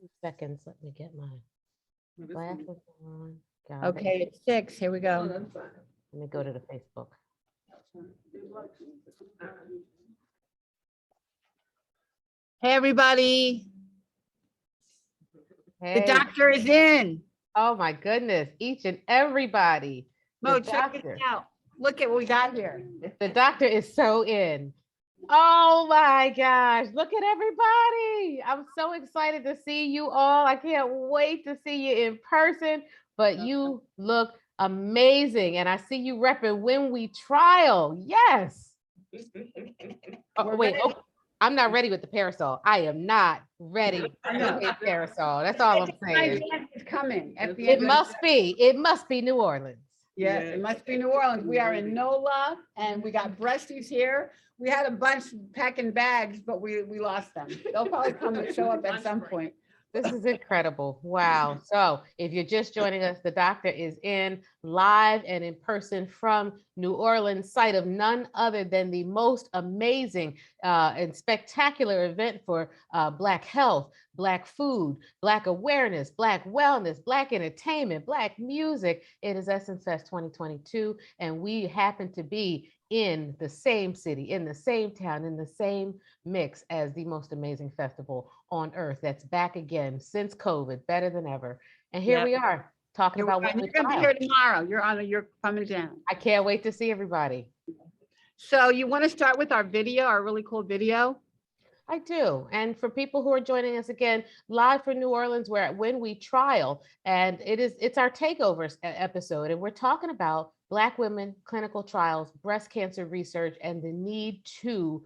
2 seconds. Let me get my glasses on. Got it. Okay, it's 6. Here we go. Let me go to the Facebook. Hey, everybody. The Hey, doctor is in. oh my goodness, each and everybody. Mo, The check this doctor, out. Look at what we got here. the doctor is so in. Oh my gosh, look at everybody. I'm so excited to see you all. I can't wait to see you in person, but you look amazing. And I see you repping When We Trial. Yes. Oh, wait, oh, I'm not ready with the parasol. I am not ready with the parasol. That's all I'm saying. It's coming at the It end. it must be New Orleans. Yes, it must be New Orleans. We are in NOLA and we got breasties here. We had a bunch packing bags, but we lost them. They'll probably come and show up at some point. This is incredible. Wow. So if you're just joining us, the doctor is in live and in person from New Orleans, site of none other than the most amazing and spectacular event for Black health, Black food, Black awareness, Black wellness, Black entertainment, Black music. It is Essence Fest 2022, and we happen to be in the same city, in the same town, in the same mix as the most amazing festival on earth that's back again since COVID, better than ever. And here we are talking about what You're gonna be here tomorrow. You're coming down. I can't wait to see everybody. So you want to start with our video, our really cool video? I do. And for people who are joining us again, live from New Orleans, we're at When We Trial, and it's our takeovers episode. And we're talking about Black women, clinical trials, breast cancer research, and the need to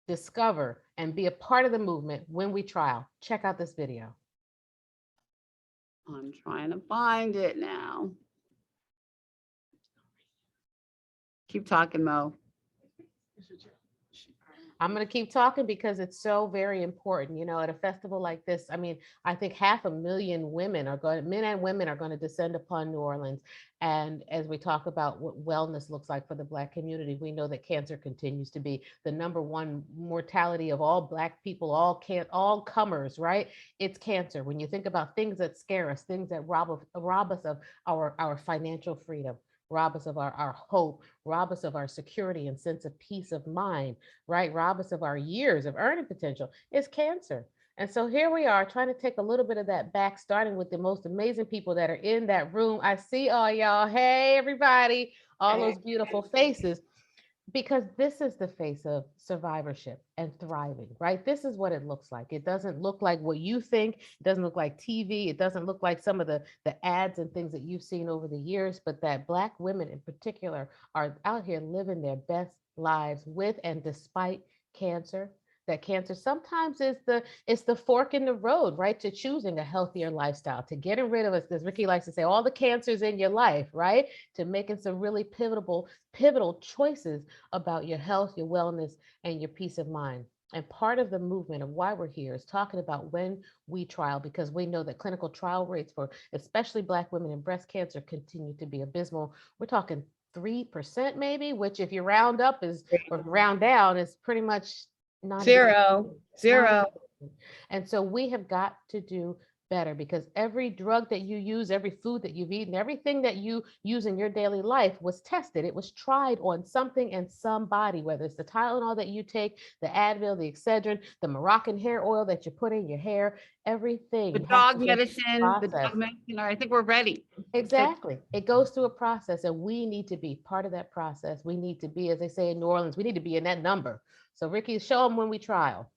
discover and be a part of the movement when we trial. Check out this video. I'm trying to find it now. Keep talking, Mo. I'm going to keep talking because it's so very important. You know, at a festival like this, I mean, I think 500,000 women are going, men and women are going to descend upon New Orleans. And as we talk about what wellness looks like for the Black community, we know that cancer continues to be the #1 mortality of all Black people, all comers, right? It's cancer. When you think about things that scare us, things that rob us of our financial freedom, rob us of our hope, rob us of our security and sense of peace of mind, right? Rob us of our years of earning potential is cancer. And so here we are trying to take a little bit of that back, starting with the most amazing people that are in that room. I see all y'all. Hey, everybody, all those beautiful faces. Because this is the face of survivorship and thriving, right? This is what it looks like. It doesn't look like what you think. It doesn't look like TV. It doesn't look like some of the ads and things that you've seen over the years, but that Black women in particular are out here living their best lives with and despite cancer. That cancer sometimes is the fork in the road, right? To choosing a healthier lifestyle, to getting rid of us, as Ricky likes to say, all the cancers in your life, right? To making some really pivotal choices about your health, your wellness, and your peace of mind. And part of the movement of why we're here is talking about when we trial, because we know that clinical trial rates for especially Black women in breast cancer continue to be abysmal. We're talking 3% maybe, which if you round up is or round down is pretty much not Zero. And so we have got to do better, because every drug that you use, every food that you've eaten, everything that you use in your daily life was tested. It was tried on something and somebody, whether it's the Tylenol that you take, the Advil, the Excedrin, the Moroccan hair oil that you put in your hair, everything. The dog medicine, I think we're ready. Exactly. It goes through a process, and we need to be part of that process. We need to be, as they say in New Orleans, we need to be in that number. So Ricky, show them when we trial.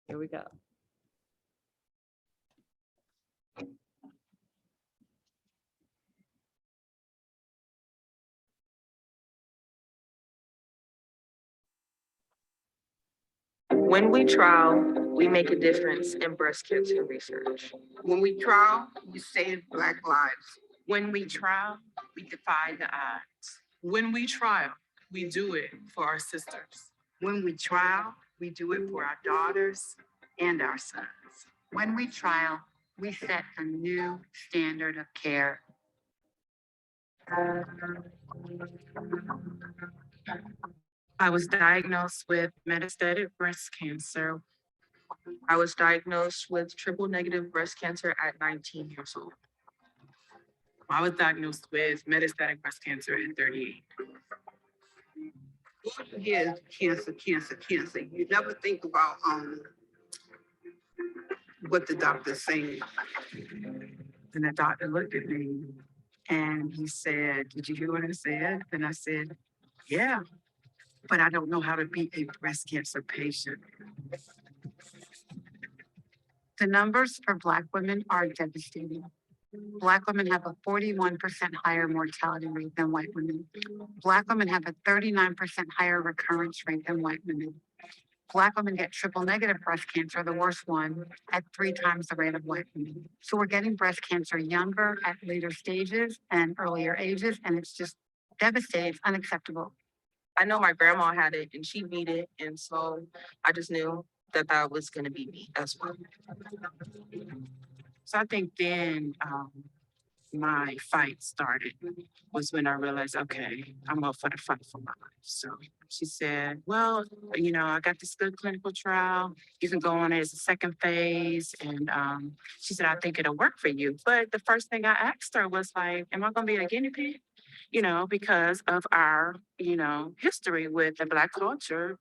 Here we go. When we trial, we make a difference in breast cancer research. When we trial, we save Black lives. When we trial, we defy the odds. When we trial, we do it for our sisters. When we trial, we do it for our daughters and our sons. When we trial, we set a new standard of care. I was diagnosed with metastatic breast cancer I was diagnosed with triple negative breast cancer at 19 years old. I was diagnosed with metastatic breast cancer at 38. Yes, cancer, cancer, cancer. You never think about what the doctor's saying. And the doctor looked at me and he said, "Did you hear what I said?" And I said, "Yeah, but I don't know how to be a breast cancer patient." The numbers for Black women are devastating. Black women have a 41% higher mortality rate than white women. Black women have a 39% higher recurrence rate than white women. Black women get triple negative breast cancer, the worst one, at 3 times the rate of white women. So we're getting breast cancer younger at later stages and earlier ages, and it's just devastating, it's unacceptable. I know my grandma had it and she beat it. And so I just knew that that was going to be me as well. So I think then my fight started was when I realized, okay, I'm up for the fight for my life. So she said, well, you know, I got this good clinical trial. You can go on it as a second phase. And she said, I think it'll work for you. But the first thing I asked her was like, am I going to be a guinea pig? You know, because of our, you know, history with the Black culture.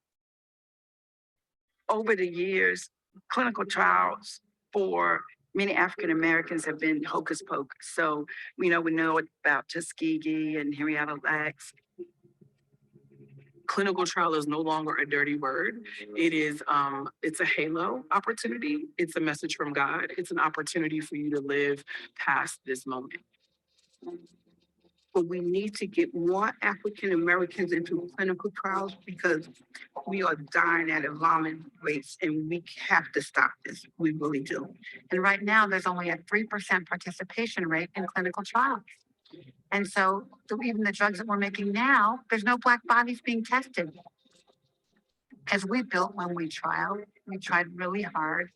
Over the years, clinical trials for many African Americans have been hocus pocus. So, you know, we know about Tuskegee and Henrietta Lacks. Clinical trial is no longer a dirty word. It is, it's a halo opportunity. It's a message from God. It's an opportunity for you to live past this moment. But we need to get more African Americans into clinical trials because we are dying at alarming rates and we have to stop this. We really do. And right now, there's only a 3% participation rate in clinical trials. And so even the drugs that we're making now, there's no Black bodies being tested. As we built when we tried really hard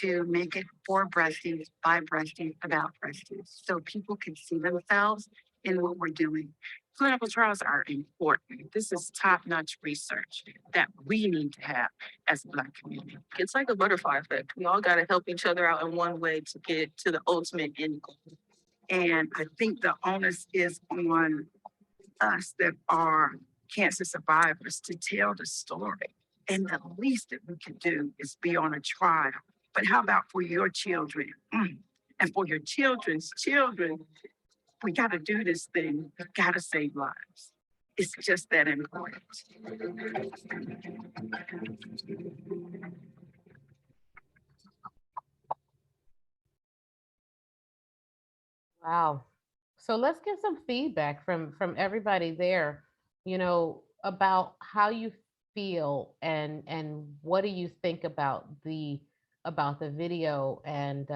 to make it for breasties, by breasties, about breasties, so people can see themselves in what we're doing. Clinical trials are important. This is top-notch research that we need to have as a Black community. It's like a butterfly effect. We all got to help each other out in one way to get to the ultimate end goal. And I think the onus is on us that are cancer survivors to tell the story. And the least that we can do is be on a trial. But how about for your children? And for your children's children? We got to do this thing. We got to save lives. It's just that important. Wow. So let's get some feedback from everybody there, you know, about how you feel and what do you think about the video and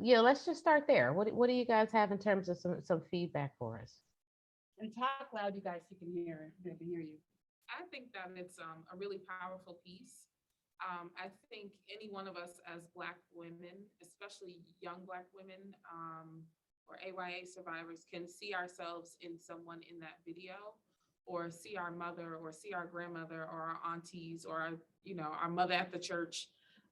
yeah, let's just start there. What do you guys have in terms of some feedback for us? And talk loud, you guys, so you can hear you. I think that it's a really powerful piece. I think any one of us as Black women, especially young Black women or AYA survivors, can see ourselves in someone in that video, or see our mother, or see our grandmother, or our aunties, or our mother at the church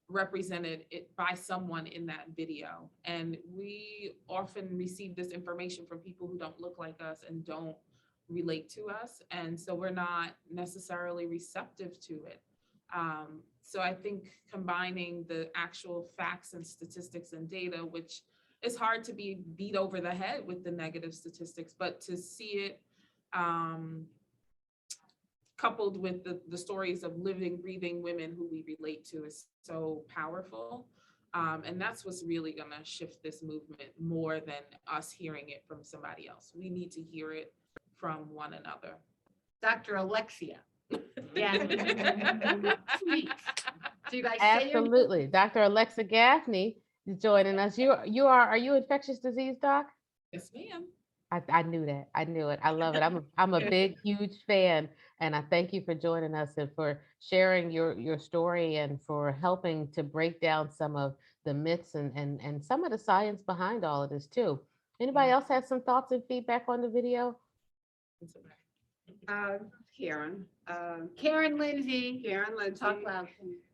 represented by someone in that video. And we often receive this information from people who don't look like us and don't relate to us, and so we're not necessarily receptive to it. So I think combining the actual facts and statistics and data, which is hard to be beat over the head with the negative statistics, but to see it coupled with the stories of living, breathing women who we relate to is so powerful. And that's what's really gonna shift this movement more than us hearing it from somebody else. We need to hear it from one another. Dr. Alexia. Yeah. Sweet. So you guys Absolutely. Dr. Alexa Gaffney is joining us. Are you infectious disease doc? Yes, ma'am. I knew that. I knew it. I love it. I'm a big, huge fan, and I thank you for joining us and for sharing your story and for helping to break down some of the myths and some of the science behind all of this too. Anybody else have some thoughts and feedback on the video? Karen. Karen Lindsay, Karen, let's talk loud.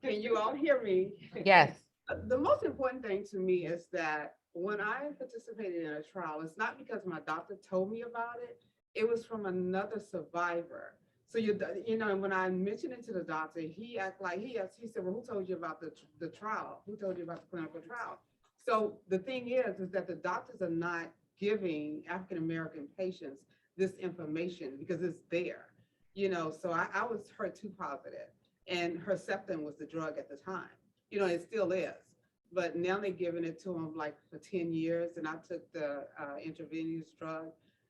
Can you all hear me? Yes. The most important thing to me is that when I participated in a trial, it's not because my doctor told me about it. It was from another survivor. So you know, when I mentioned it to the doctor, he acted like he said, "Well, who told you about the trial? Who told you about the clinical trial?" So the thing is that the doctors are not giving African American patients this information because it's there. You know, so I was HER2 positive, and Herceptin was the drug at the time. You know, it still is. But now they're giving it to them like for 10 years. And I took the intravenous drug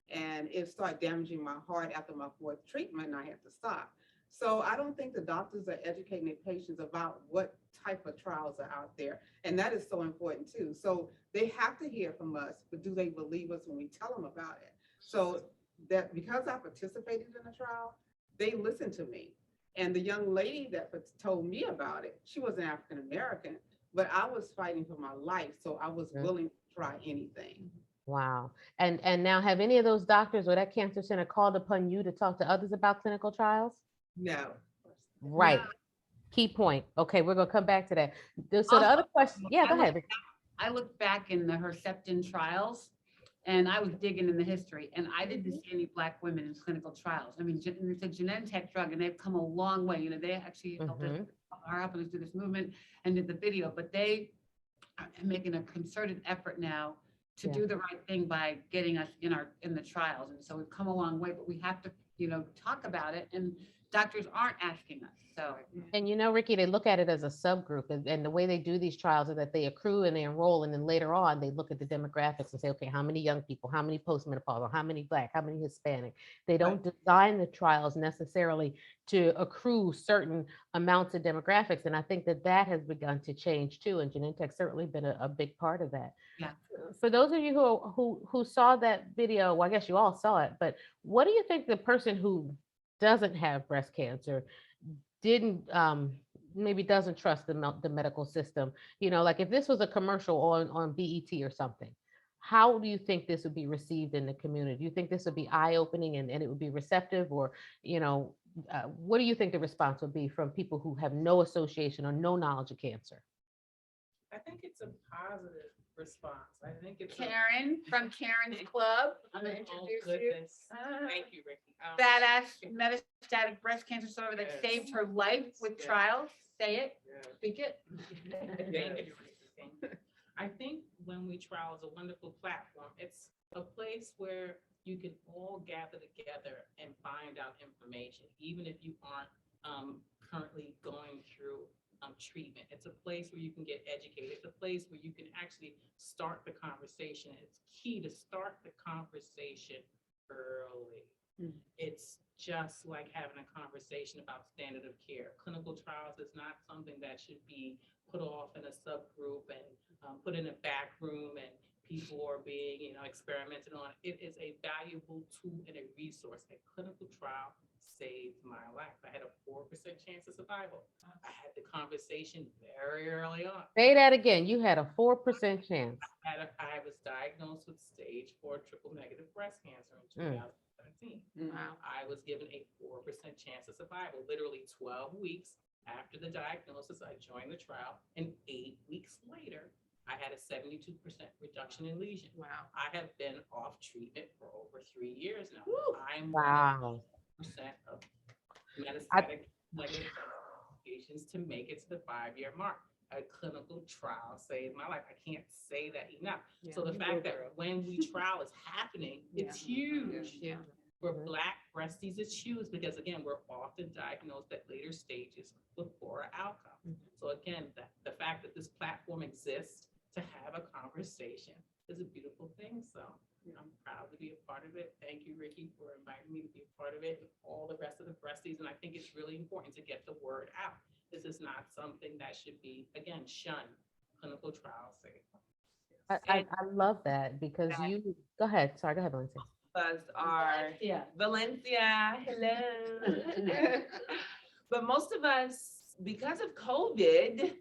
and it started damaging my heart after my fourth treatment and I had to stop. So I don't think the doctors are educating their patients about what type of trials are out there. And that is so important too. So they have to hear from us, but do they believe us when we tell them about it? So that because I participated in a trial, they listened to me. And the young lady that told me about it, she was an African American, but I was fighting for my life, so I was willing to try anything. Wow. And now have any of those doctors or that cancer center called upon you to talk to others about clinical trials? No. Right. Key point. Okay, we're gonna come back to that. So the Also, other question, yeah, go ahead. I looked back in the Herceptin trials and I was digging in the history and I didn't see any Black women in clinical trials. I mean, it's a Genentech drug and they've come a long way. You know, they actually helped us, are helping us do this movement and did the video, but they are making a concerted effort now to do the right thing by getting us in the trials. And so we've come a long way, but we have to, you know, talk about it and doctors aren't asking us. So, And you know, Ricky, they look at it as a subgroup, and the way they do these trials is that they accrue and they enroll, and then later on they look at the demographics and say, okay, how many young people, how many postmenopausal, how many Black, how many Hispanic. They don't design the trials necessarily to accrue certain amounts of demographics, and I think that that has begun to change too. And Genentech's certainly been a big part of that. Yeah. For those of you who saw that video, well, I guess you all saw it, but what do you think the person who doesn't have breast cancer didn't maybe doesn't trust the medical system, you know, like if this was a commercial on BET or something, how do you think this would be received in the community? Do you think this would be eye-opening and it would be receptive, or you know, what do you think the response would be from people who have no association or no knowledge of cancer? I think it's a positive response. I think it's Karen from Karen's Club, I'm gonna introduce you. Thank you, Ricky. Badass metastatic breast cancer survivor that saved her life with trials. Say it, speak it. I think When We Trial is a wonderful platform. It's a place where you can all gather together and find out information, even if you aren't currently going through treatment. It's a place where you can get educated. It's a place where you can actually start the conversation. It's key to start the conversation early. It's just like having a conversation about standard of care. Clinical trials is not something that should be put off in a subgroup and put in a back room and people are being, you know, experimented on. It is a valuable tool and a resource. A clinical trial saved my life. I had a 4% chance of survival. I had the conversation very early on. Say that again. You had a 4% chance. I was diagnosed with stage 4 triple negative breast cancer in 2017. Wow. I was given a 4% chance of survival. Literally 12 weeks after the diagnosis, I joined the trial, and 8 weeks later, I had a 72% reduction in lesion. Wow. I have been off treatment for over 3 years now. I'm Wow. 1% of metastatic negative patients to make it to the 5-year mark. A clinical trial saved my life. I can't say that enough. So the fact that When We Trial is happening, it's huge. For Black breasties, it's huge because again, we're often diagnosed at later stages with poorer outcomes. So again, the fact that this platform exists to have a conversation is a beautiful thing. So I'm proud to be a part of it. Thank you, Ricky, for inviting me to be a part of it with all the rest of the breasties. And I think it's really important to get the word out. This is not something that should be, again, shunned. Clinical trials say. I love that because you go ahead. Sorry, go ahead, Lindsay. Us are Valencia, hello. But most of us, because of COVID,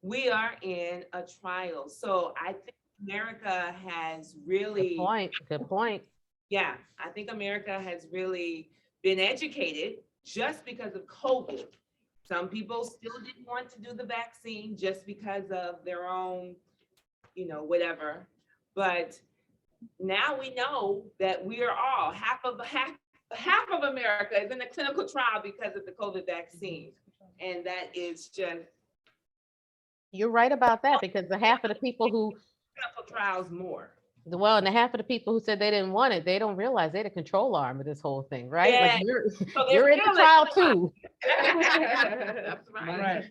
we are in a trial. So I think America has really Good point. yeah, I think America has really been educated just because of COVID. Some people still didn't want to do the vaccine just because of their own, whatever. But now we know that we are all half of America is in a clinical trial because of the COVID vaccine. And that is just You're right about that, because the half of the people who, clinical trials more. well, and the half of the people who said they didn't want it, they don't realize they're the control arm of this whole thing, right? Like Yeah. you're So you're in the feeling- trial too. That's right.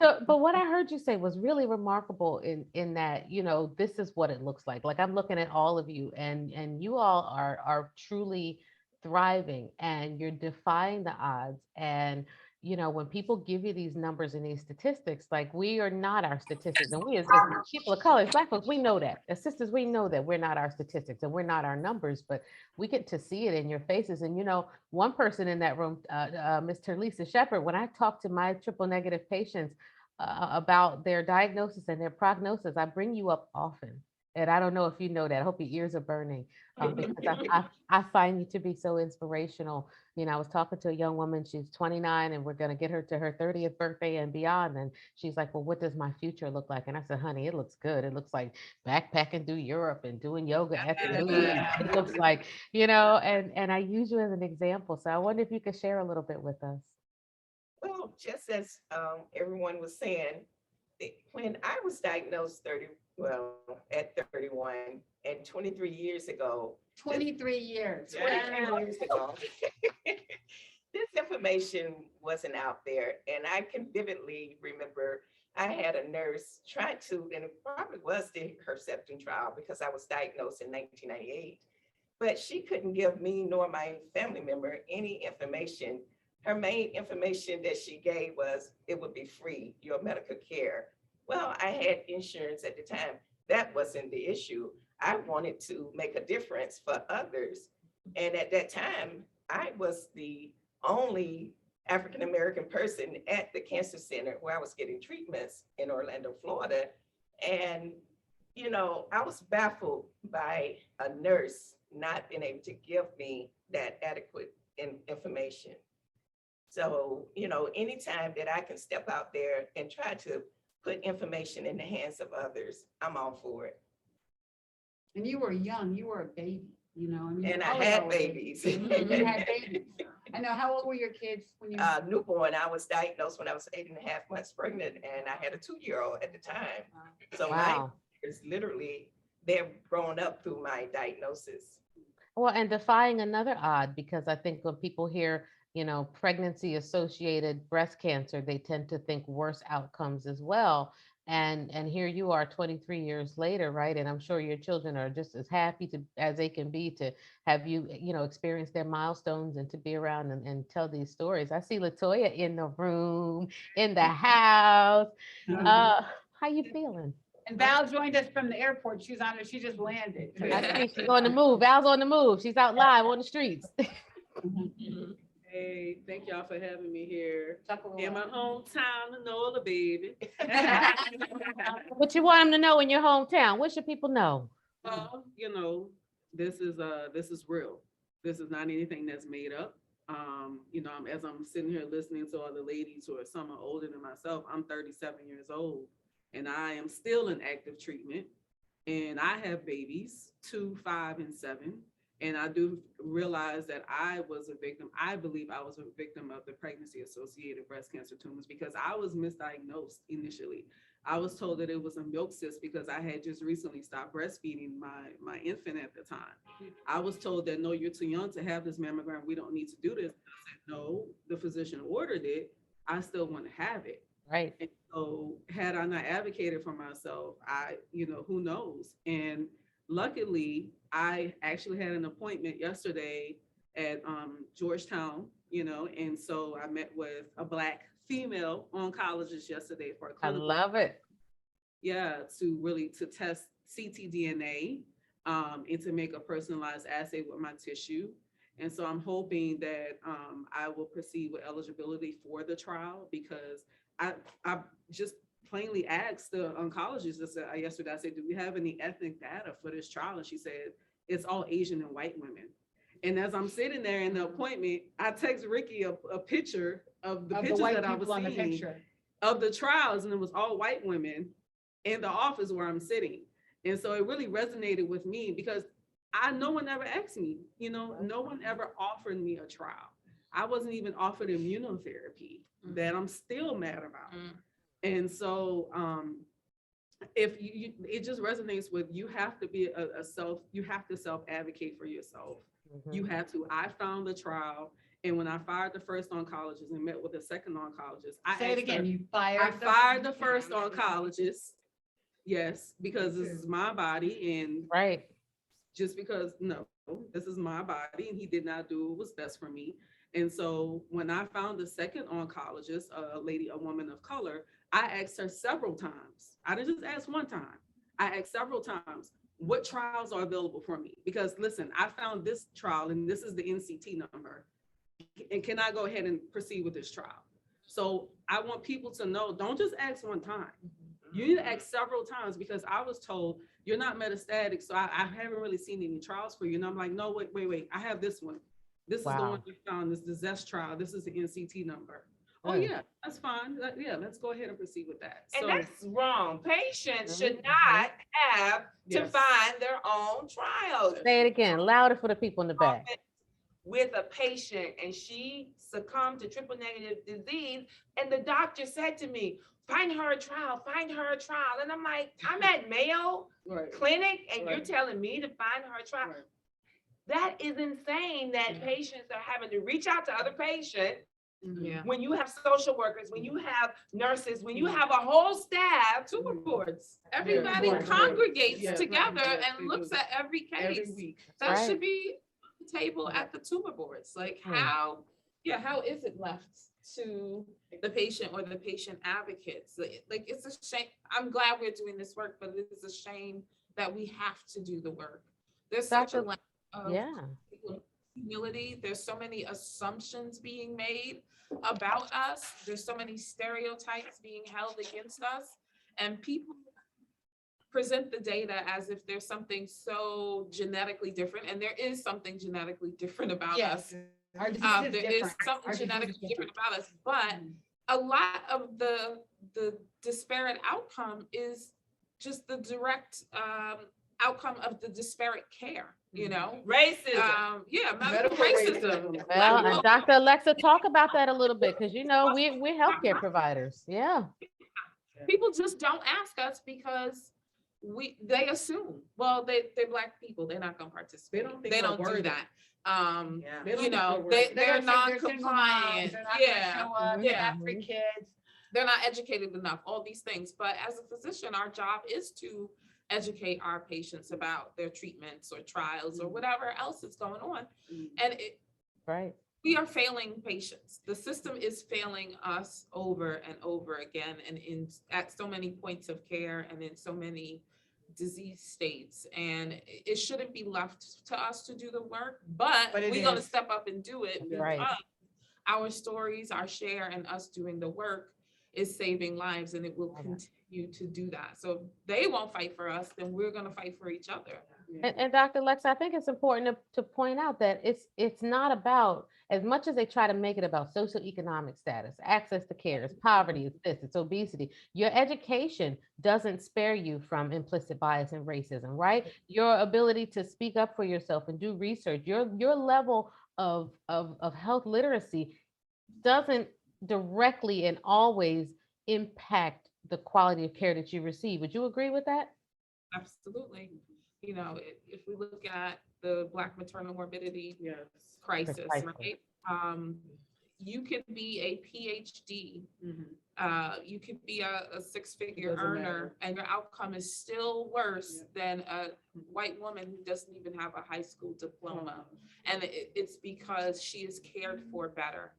So, but what I heard you say was really remarkable in that, this is what it looks like. Like I'm looking at all of you, and you all are truly thriving, and you're defying the odds. And when people give you these numbers and these statistics, like we are not our statistics, and we as people of color, as Black folks, we know that. As sisters, we know that we're not our statistics and we're not our numbers, but we get to see it in your faces. And one person in that room, Mr. Lisa Shepherd, when I talk to my triple negative patients about their diagnosis and their prognosis, I bring you up often. And I don't know if you know that. I hope your ears are burning, because I find you to be so inspirational. I was talking to a young woman, she's 29, and we're going to get her to her 30th birthday and beyond. And she's like, well, what does my future look like? And I said, honey, it looks good. It looks like backpacking through Europe and doing yoga at the moon. It looks like, and I use you as an example. So I wonder if you could share a little bit with us. Well, just as everyone was saying, when I was diagnosed at 31 and 23 years ago, 23 years. 23 years ago, this information wasn't out there. And I can vividly remember I had a nurse try to, and it probably was the Herceptin trial because I was diagnosed in 1998, but she couldn't give me nor my family member any information. Her main information that she gave was it would be free, your medical care. Well, I had insurance at the time. That wasn't the issue. I wanted to make a difference for others. And at that time, I was the only African-American person at the cancer center where I was getting treatments in Orlando, Florida. And, I was baffled by a nurse not being able to give me that adequate information. So, anytime that I can step out there and try to put information in the hands of others, I'm all for it. And you were young, you were a baby, And I had babies. You had babies. I know, how old were your kids when you? Newborn, I was diagnosed when I was 8.5 months pregnant, and I had a 2-year-old at the time. So Wow. my is literally, they're grown up through my diagnosis. Well, and defying another odd, because I think when people hear, pregnancy associated breast cancer, they tend to think worse outcomes as well. And here you are 23 years later, right? And I'm sure your children are just as happy as they can be to have you, experience their milestones and to be around and tell these stories. I see LaToya in the room, in the house. How you feeling? And Val joined us from the airport. She just landed. I see she's on the move. Val's on the move. She's out live on the streets. Hey, thank y'all for having me here Chuckle in my hometown of Nola, baby. What you want them to know in your hometown? What should people know? Well, this is real. This is not anything that's made up. As I'm sitting here listening to all the ladies who are some are older than myself, I'm 37 years old and I am still in active treatment. And I have babies, 2, 5, and 7. And I do realize that I believe I was a victim of the pregnancy-associated breast cancer tumors because I was misdiagnosed initially. I was told that it was a milk cyst because I had just recently stopped breastfeeding my infant at the time. I was told that, no, you're too young to have this mammogram. We don't need to do this. I said, no, the physician ordered it. I still want to have it. Right. And so had I not advocated for myself, who knows? And luckily, I actually had an appointment yesterday at Georgetown, and so I met with a Black female oncologist yesterday for a clinical. I love it. Yeah, to test ctDNA and to make a personalized assay with my tissue. And so I'm hoping that I will proceed with eligibility for the trial because I just plainly asked the oncologist yesterday, I said, do we have any ethnic data for this trial? And she said, it's all Asian and white women. And as I'm sitting there in the appointment, I text Ricky a picture of the pictures white that I was people on the seeing picture. of the trials, and it was all white women in the office where I'm sitting. And so it really resonated with me because no one ever asked me, you know, no one ever offered me a trial. I wasn't even offered immunotherapy that I'm still mad about. And so if it just resonates with, you have to be you have to self-advocate for yourself. You have to. I found the trial, and when I fired the first oncologist and met with the second oncologist, Say it again, you I fired fired the first oncologist. Yes, because this is my body, and Right. just because, no, this is my body, and he did not do what was best for me. And so when I found the second oncologist, a woman of color, I asked her several times. I didn't just ask one time. I asked several times, what trials are available for me? Because listen, I found this trial and this is the NCT number. And can I go ahead and proceed with this trial? So I want people to know, don't just ask one time. You need to ask several times, because I was told you're not metastatic, so I haven't really seen any trials for you. And I'm like, no, wait, I have this one. This is the one you found, this is the ZEST trial. This is the NCT number. Oh yeah, that's fine. Yeah, let's go ahead and proceed with that. And So that's wrong. Patients should not have to find their own trials. Say it again, louder for the people in the back. With a patient, and she succumbed to triple negative disease, and the doctor said to me, find her a trial, find her a trial. And I'm like, I'm at Mayo Clinic, and you're telling me to find her a trial. That is insane that patients are having to reach out to other patients. When you have social workers, when you have nurses, when you have a whole staff, tumor boards. Everybody congregates together and looks at every case. every week. That should be on the table at the tumor boards. Like how is it left to the patient or the patient advocates? Like it's a shame. I'm glad we're doing this work, but it is a shame that we have to do the work. There's such a lack of humility. There's so many assumptions being made about us. There's so many stereotypes being held against us, and people present the data as if there's something so genetically different, and there is something genetically different about us. There is something genetically different about us, but a lot of the disparate outcome is just the direct outcome of the disparate care, you know? Racism. Medical racism. Well, and Dr. Alexa, talk about that a little bit, because you know we're healthcare providers. Yeah. People just don't ask us because they assume, well, they're Black people, they're not gonna participate. They don't do that. You know, they're non-compliant. Free kids. They're not educated enough, all these things. But as a physician, our job is to educate our patients about their treatments or trials or whatever else is going on. And we are failing patients. The system is failing us over and over again, and at so many points of care and in so many disease states. And it shouldn't be left to us to do the work, but we're going to step up and do it because our stories, our share, and us doing the work is saving lives, and it will continue to do that. So if they won't fight for us, then we're going to fight for each other. And Dr. Lex, I think it's important to point out that it's not about, as much as they try to make it about socioeconomic status, access to care, it's poverty, it's this, it's obesity. Your education doesn't spare you from implicit bias and racism, right? Your ability to speak up for yourself and do research, your level of health literacy doesn't directly and always impact the quality of care that you receive. Would you agree with that? Absolutely. You know, if we look at the Black maternal morbidity crisis, right? You can be a PhD, you could be a six-figure earner, and your outcome is still worse than a white woman who doesn't even have a high school diploma. And it's because she is cared for better.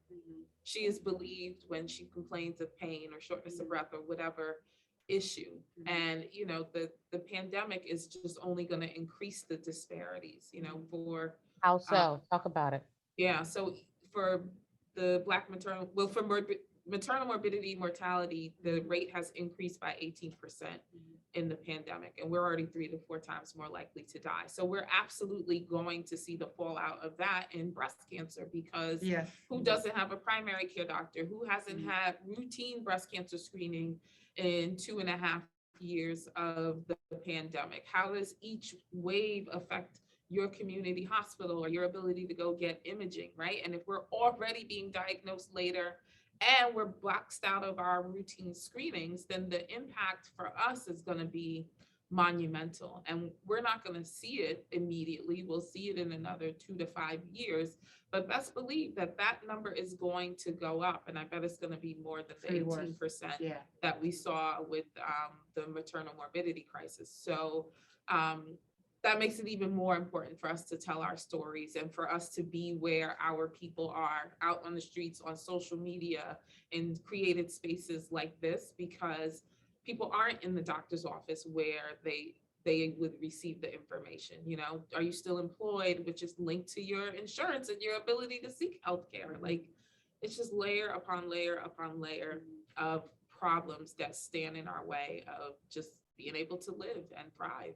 She is believed when she complains of pain or shortness of breath or whatever issue. And, you know, the pandemic is just only going to increase the disparities, you know, for. How so? Talk about it. Yeah. So for the Black maternal, well, for maternal morbidity, mortality, the rate has increased by 18% in the pandemic, and we're already 3 to 4 times more likely to die. So we're absolutely going to see the fallout of that in breast cancer, because Yes. who doesn't have a primary care doctor? Who hasn't had routine breast cancer screening in 2.5 years of the pandemic? How does each wave affect your community hospital or your ability to go get imaging, right? And if we're already being diagnosed later and we're boxed out of our routine screenings, then the impact for us is going to be monumental. And we're not going to see it immediately. We'll see it in another 2 to 5 years. But best believe that that number is going to go up. And I bet it's going to be more than the 18% Yeah. that we saw with the maternal morbidity crisis. So that makes it even more important for us to tell our stories and for us to be where our people are out on the streets, on social media, in created spaces like this, because people aren't in the doctor's office where they would receive the information. You know, are you still employed, which is linked to your insurance and your ability to seek healthcare? Like, it's just layer upon layer upon layer of problems that stand in our way of just being able to live and thrive.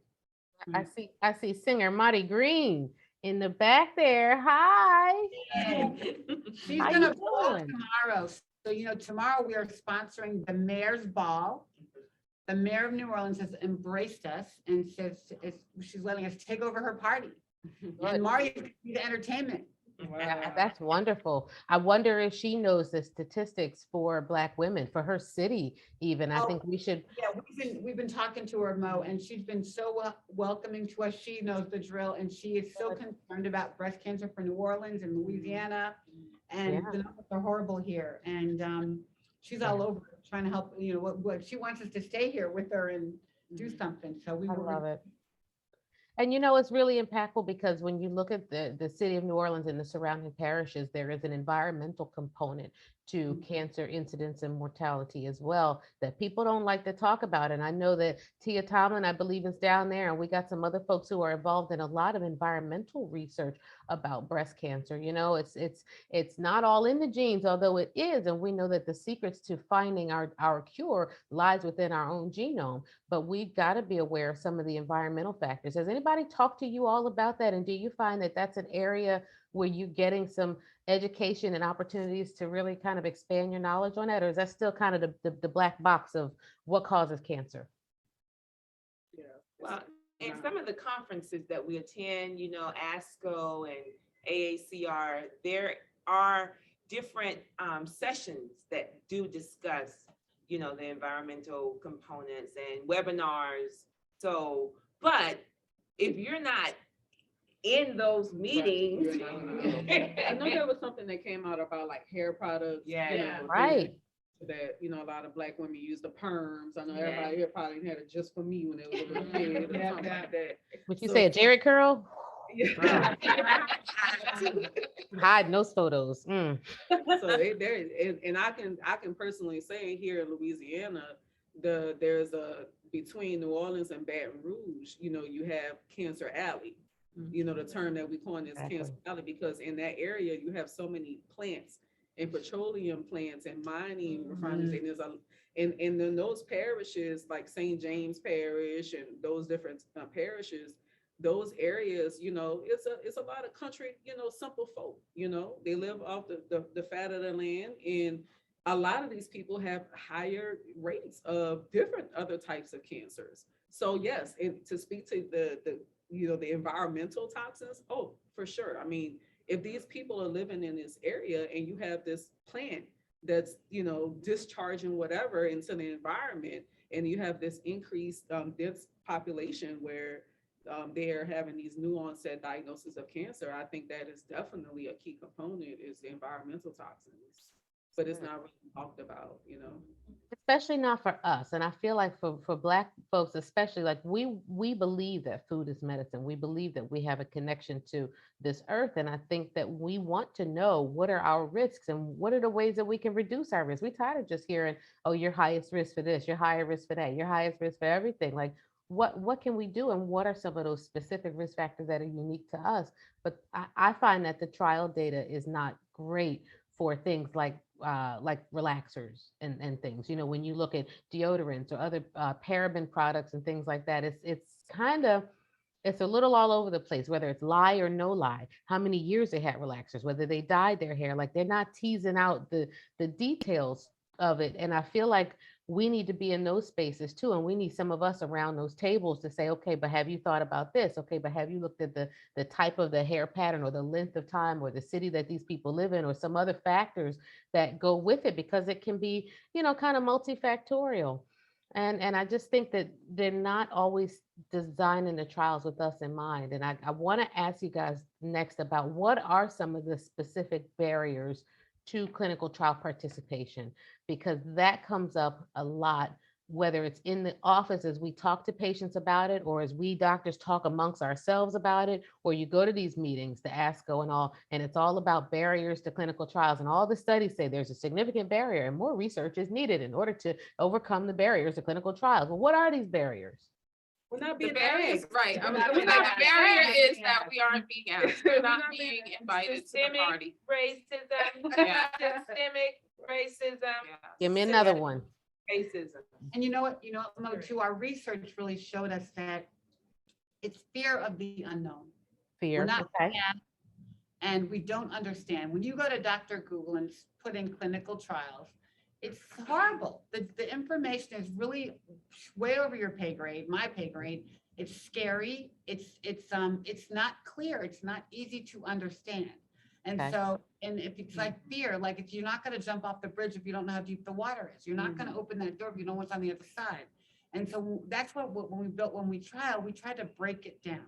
I see singer Marty Green in the back there. Hi. She's How gonna you vlog doing? tomorrow. So, tomorrow we are sponsoring the Mayor's Ball. The Mayor of New Orleans has embraced us and says she's letting us take over her party. And Marty's gonna be the entertainment. That's wonderful. I wonder if she knows the statistics for Black women, for her city even. I Oh, think we should. Yeah, we've been talking to her, Mo, and she's been so welcoming to us. She knows the drill, and she is so concerned about breast cancer for New Orleans and Louisiana, and Yeah. the numbers are horrible here. And she's all over trying to help. What she wants us to stay here with her and do something. So we I were. love it. And it's really impactful because when you look at the city of New Orleans and the surrounding parishes, there is an environmental component to cancer incidence and mortality as well that people don't like to talk about. And I know that Tia Tomlin, I believe, is down there, and we got some other folks who are involved in a lot of environmental research about breast cancer. It's not all in the genes, although it is, and we know that the secrets to finding our cure lies within our own genome. But we've got to be aware of some of the environmental factors. Has anybody talked to you all about that? And do you find that that's an area where you're getting some education and opportunities to really kind of expand your knowledge on that? Or is that still kind of the black box of what causes cancer? Yeah. Well, in some of the conferences that we attend, ASCO and AACR, there are different sessions that do discuss, the environmental components and webinars. So, but if you're not in those meetings. I know there was something that came out about like hair products. Yeah. Right. That a lot of Black women use the perms. I know everybody here probably had it just for me when they was a little kid or something like that. Would you say a Jerry curl? Yeah. Hide those photos. So there is, and I can personally say here in Louisiana, there's a between New Orleans and Baton Rouge, you have Cancer Alley. The term that we coined is Cancer Alley, because in that area you have so many plants and petroleum plants and mining refineries, and there's and then those parishes like St. James Parish and those different parishes, those areas, it's a lot of country, simple folk, they live off the fat of the land, and a lot of these people have higher rates of different other types of cancers. So yes, and to speak to the environmental toxins, oh, for sure. I mean, if these people are living in this area and you have this plant that's, discharging whatever into the environment, and you have this increased dense population where they are having these new onset diagnoses of cancer, I think that is definitely a key component is the environmental toxins, but it's not really talked about, Especially not for us. And I feel like for Black folks, especially, like we believe that food is medicine. We believe that we have a connection to this earth. And I think that we want to know what are our risks and what are the ways that we can reduce our risk. We tired of just hearing, oh, you're highest risk for this, you're higher risk for that, you're highest risk for everything. Like what can we do, and what are some of those specific risk factors that are unique to us? But I find that the trial data is not great for things like like relaxers and things. You know, when you look at deodorants or other paraben products and things like that, it's kind of it's a little all over the place, whether it's lie or no lie, how many years they had relaxers, whether they dyed their hair, like they're not teasing out the details of it. And I feel like we need to be in those spaces too. And we need some of us around those tables to say, okay, but have you thought about this? Okay, but have you looked at the type of the hair pattern or the length of time or the city that these people live in or some other factors that go with it? Because it can be, you know, kind of multifactorial. And I just think that they're not always designing the trials with us in mind. And I want to ask you guys next about what are some of the specific barriers to clinical trial participation, because that comes up a lot, whether it's in the office as we talk to patients about it, or as we doctors talk amongst ourselves about it, or you go to these meetings, the ASCO and all, and it's all about barriers to clinical trials. And all the studies say there's a significant barrier and more research is needed in order to overcome the barriers to clinical trials. Well, what are these barriers? We're not The being barriers, asked. right, I We're was not gonna being say, the asked. barrier is that we aren't being asked, we're not not being being invited to the Systemic party. racism, Yeah. systemic racism, Yeah. Give me another one. racism. And you know what, Mo, too, our research really showed us that it's fear of the unknown. Fear. not Okay. And we don't understand. When you go to Dr. Google and put in clinical trials, it's horrible. The information is really way over your pay grade, my pay grade. It's scary. It's not clear. It's not easy to understand. And Okay. so, and if it's like fear, like if you're not going to jump off the bridge if you don't know how deep the water is, you're not going to open that door if you know what's on the other side. And so that's what when we tried to break it down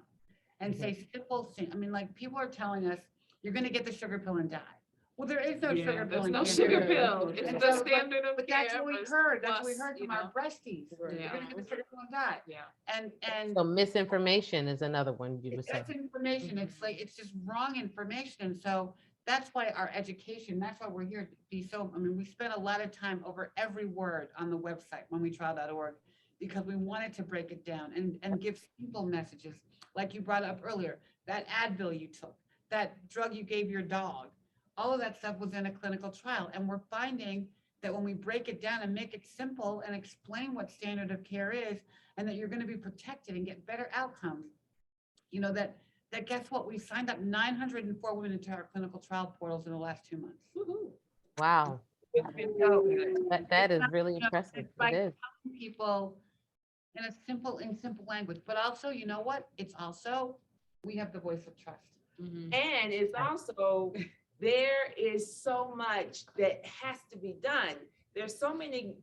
and say simple things. I mean, like people are telling us you're going to get the sugar pill and die. Well, there is no sugar pill. There's and no cancer. sugar pill, it's And the so, standard of but care. that's what we plus- heard. That's what we plus, heard you from our know, breasties. You're Yeah. going to get the sugar pill and die. Yeah. And So misinformation is another one you would say. that's information. It's like, it's just wrong information. And so that's why our education, that's why we're here to be so, I mean, we spent a lot of time over every word on the website, whenwetrial.org, because we wanted to break it down and give simple messages. Like you brought up earlier, that Advil you took, that drug you gave your dog, all of that stuff was in a clinical trial. And we're finding that when we break it down and make it simple and explain what standard of care is, and that you're going to be protected and get better outcomes, you know, that guess what? We signed up 904 women into our clinical trial portals in the last 2 months. Wow. So, That is really know, impressive. it's like It is. telling people in simple language, but also, you know what? It's also, we have the voice of trust. And it's also, there is so much that has to be done. There's so many,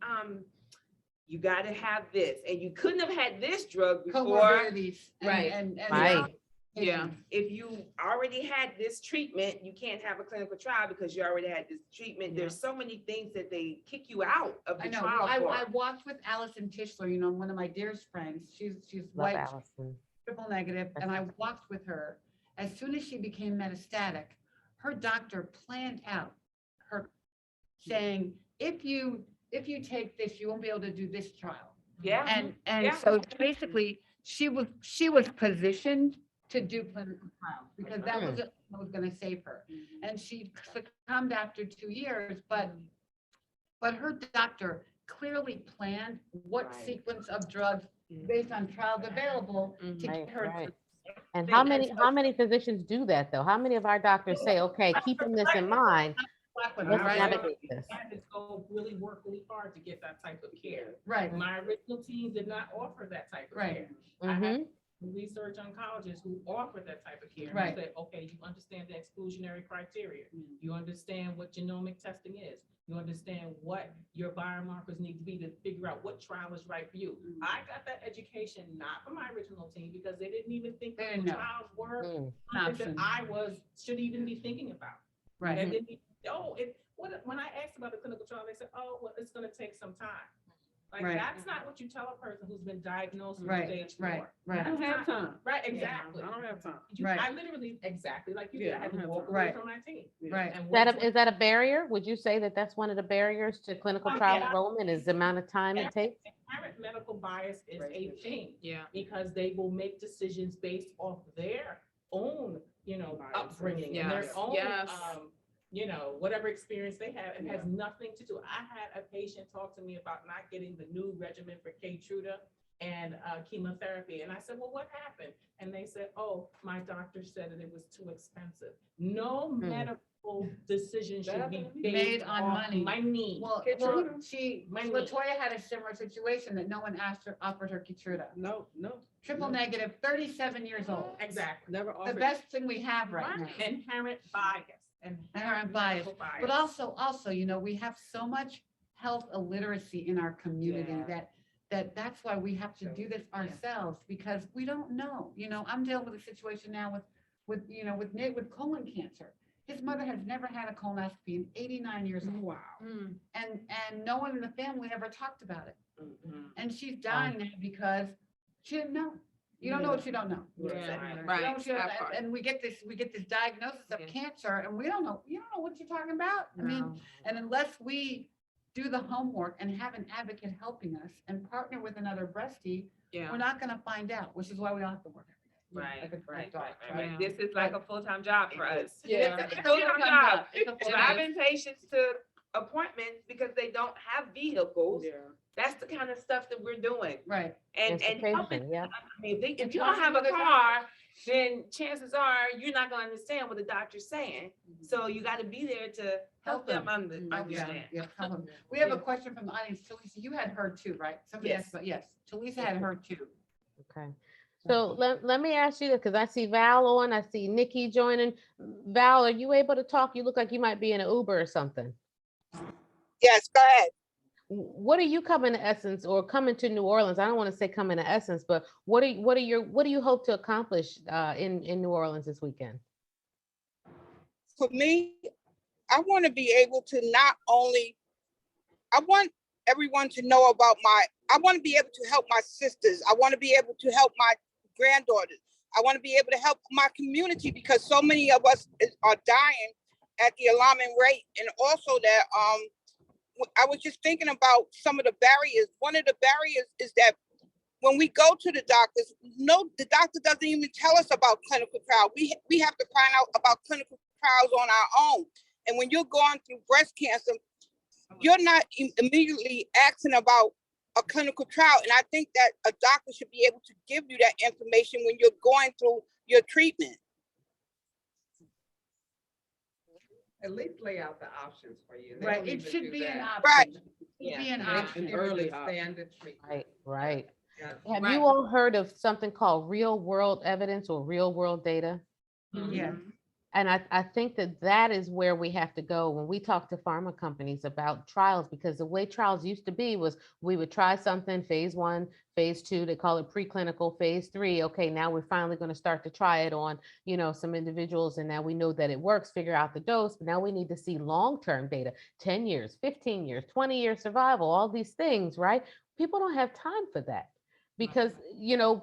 you gotta have this, and you couldn't have had this drug before. Comorbidities. Right. And Right. Yeah. If you already had this treatment, you can't have a clinical trial because you already had this treatment. There's so many things that they kick you out of I the know, trial I for. walked with Allison Tischler, you know, one of my dearest friends. She's Love white, Allison. triple negative, and I walked with her. As soon as she became metastatic, her doctor planned out her saying, if you take this, you won't be able to do this trial. Yeah. And Yeah. so basically, she was positioned to do clinical trials because that was what was going to save her. And she succumbed after 2 years, but her doctor clearly planned what Right. sequence of drugs based on trials available to Right, get her. right. And how They- many physicians do that though? How many of our doctors say, okay, keeping this in mind, Black women, let's right? navigate this? I had to go work really hard to get that type of care. Right, My original team did not offer that type of Right. care. I had Mhm. research oncologists who offered that type of care. Right. And said, okay, you understand the exclusionary criteria. You understand what genomic testing is. You understand what your biomarkers need to be to figure out what trial is right for you. I got that education not from my original team because they didn't even think They that didn't the know. trials were Mm. something that should even be thinking about. They right. didn't, when I asked about the clinical trial, they said, oh, well, it's gonna take some time. Like, Right. that's not what you tell a person who's been diagnosed with Right, stage right, 4. right. I don't have time. Right, exactly. I don't have time. Right. I literally, exactly like you did, I had to walk away Right. from my team. Right. And Is that a barrier? Would you say that that's one of the barriers to clinical trial enrollment is the amount of time it takes? Inherent medical bias is a thing. Yeah. Because they will make decisions based off their own, upbringing and their Yes, own, yes. you know, whatever experience they have. It has nothing to do. I had a patient talk to me about not getting the new regimen for Keytruda and chemotherapy. And I said, well, what happened? And they said, oh, my doctor said that it was too expensive. No medical decision should be Made based on on money. money. Well, Money. Latoya had a similar situation that no one offered her Keytruda. No. Triple negative, 37 years old. Exactly. Never The offered. best thing we have right now. Inherent bias. Inherent bias. But also, you know, we have so much health illiteracy in our community that's why we have to do this ourselves, because we don't know. You know, I'm dealing with a situation now with Nate with colon cancer. His mother has never had a colonoscopy in 89 years old. Wow. And no one in the family ever talked about it. And she's dying now because she didn't know. You don't know what you don't know. Yeah, You know right. what you don't know. That part. And we get this diagnosis of cancer, and you don't know what you're talking about. I mean, and unless we do the homework and have an advocate helping us and partner with another breastie, we're not going to find out, which is why we all have to work every day. Right, Like a right, dog, right, right. This is like a full-time job for us. Yeah. It's a full-time job. It's a full-time Driving patients to appointments because they don't have vehicles. Yeah. That's the kind of stuff that we're doing. Right. And helping, Transportation, yeah. I mean, if you don't have a car, then chances are you're not gonna understand what the doctor's saying. So you gotta be there to help them understand. Yeah, help them. We have a question from the audience. Talisa, you had her too, right? Somebody Yes. asked about, yes, Talisa had her too. Okay. So let me ask you, because I see Val on, I see Nikki joining. Val, are you able to talk? You look like you might be in an Uber or something. Yes, go ahead. What are you coming to Essence or coming to New Orleans? I don't want to say coming to Essence, but what do you hope to accomplish in New Orleans this weekend? For me, I want to be able to I want everyone to know about I want to be able to help my sisters. I want to be able to help my granddaughters. I want to be able to help my community, because so many of us are dying at the alarming rate. And also that I was just thinking about some of the barriers. One of the barriers is that when we go to the doctors, the doctor doesn't even tell us about clinical trials. We have to find out about clinical trials on our own. And when you're going through breast cancer, you're not immediately asking about a clinical trial. And I think that a doctor should be able to give you that information when you're going through your treatment. At least lay out the options for you. They Right, don't it even should do be an that. option. Right. It Yeah. should be an They option. give you early the option. standard treatment. Right. Yeah. Have Right. you all heard of something called real world evidence or real world data? Yes. And I think that is where we have to go when we talk to pharma companies about trials, because the way trials used to be was we would try something, phase 1, phase 2, they call it preclinical, phase 3. Okay, now we're finally going to start to try it on, some individuals. And now we know that it works, figure out the dose. But now we need to see long-term data, 10 years, 15 years, 20-year survival, all these things, right? People don't have time for that because,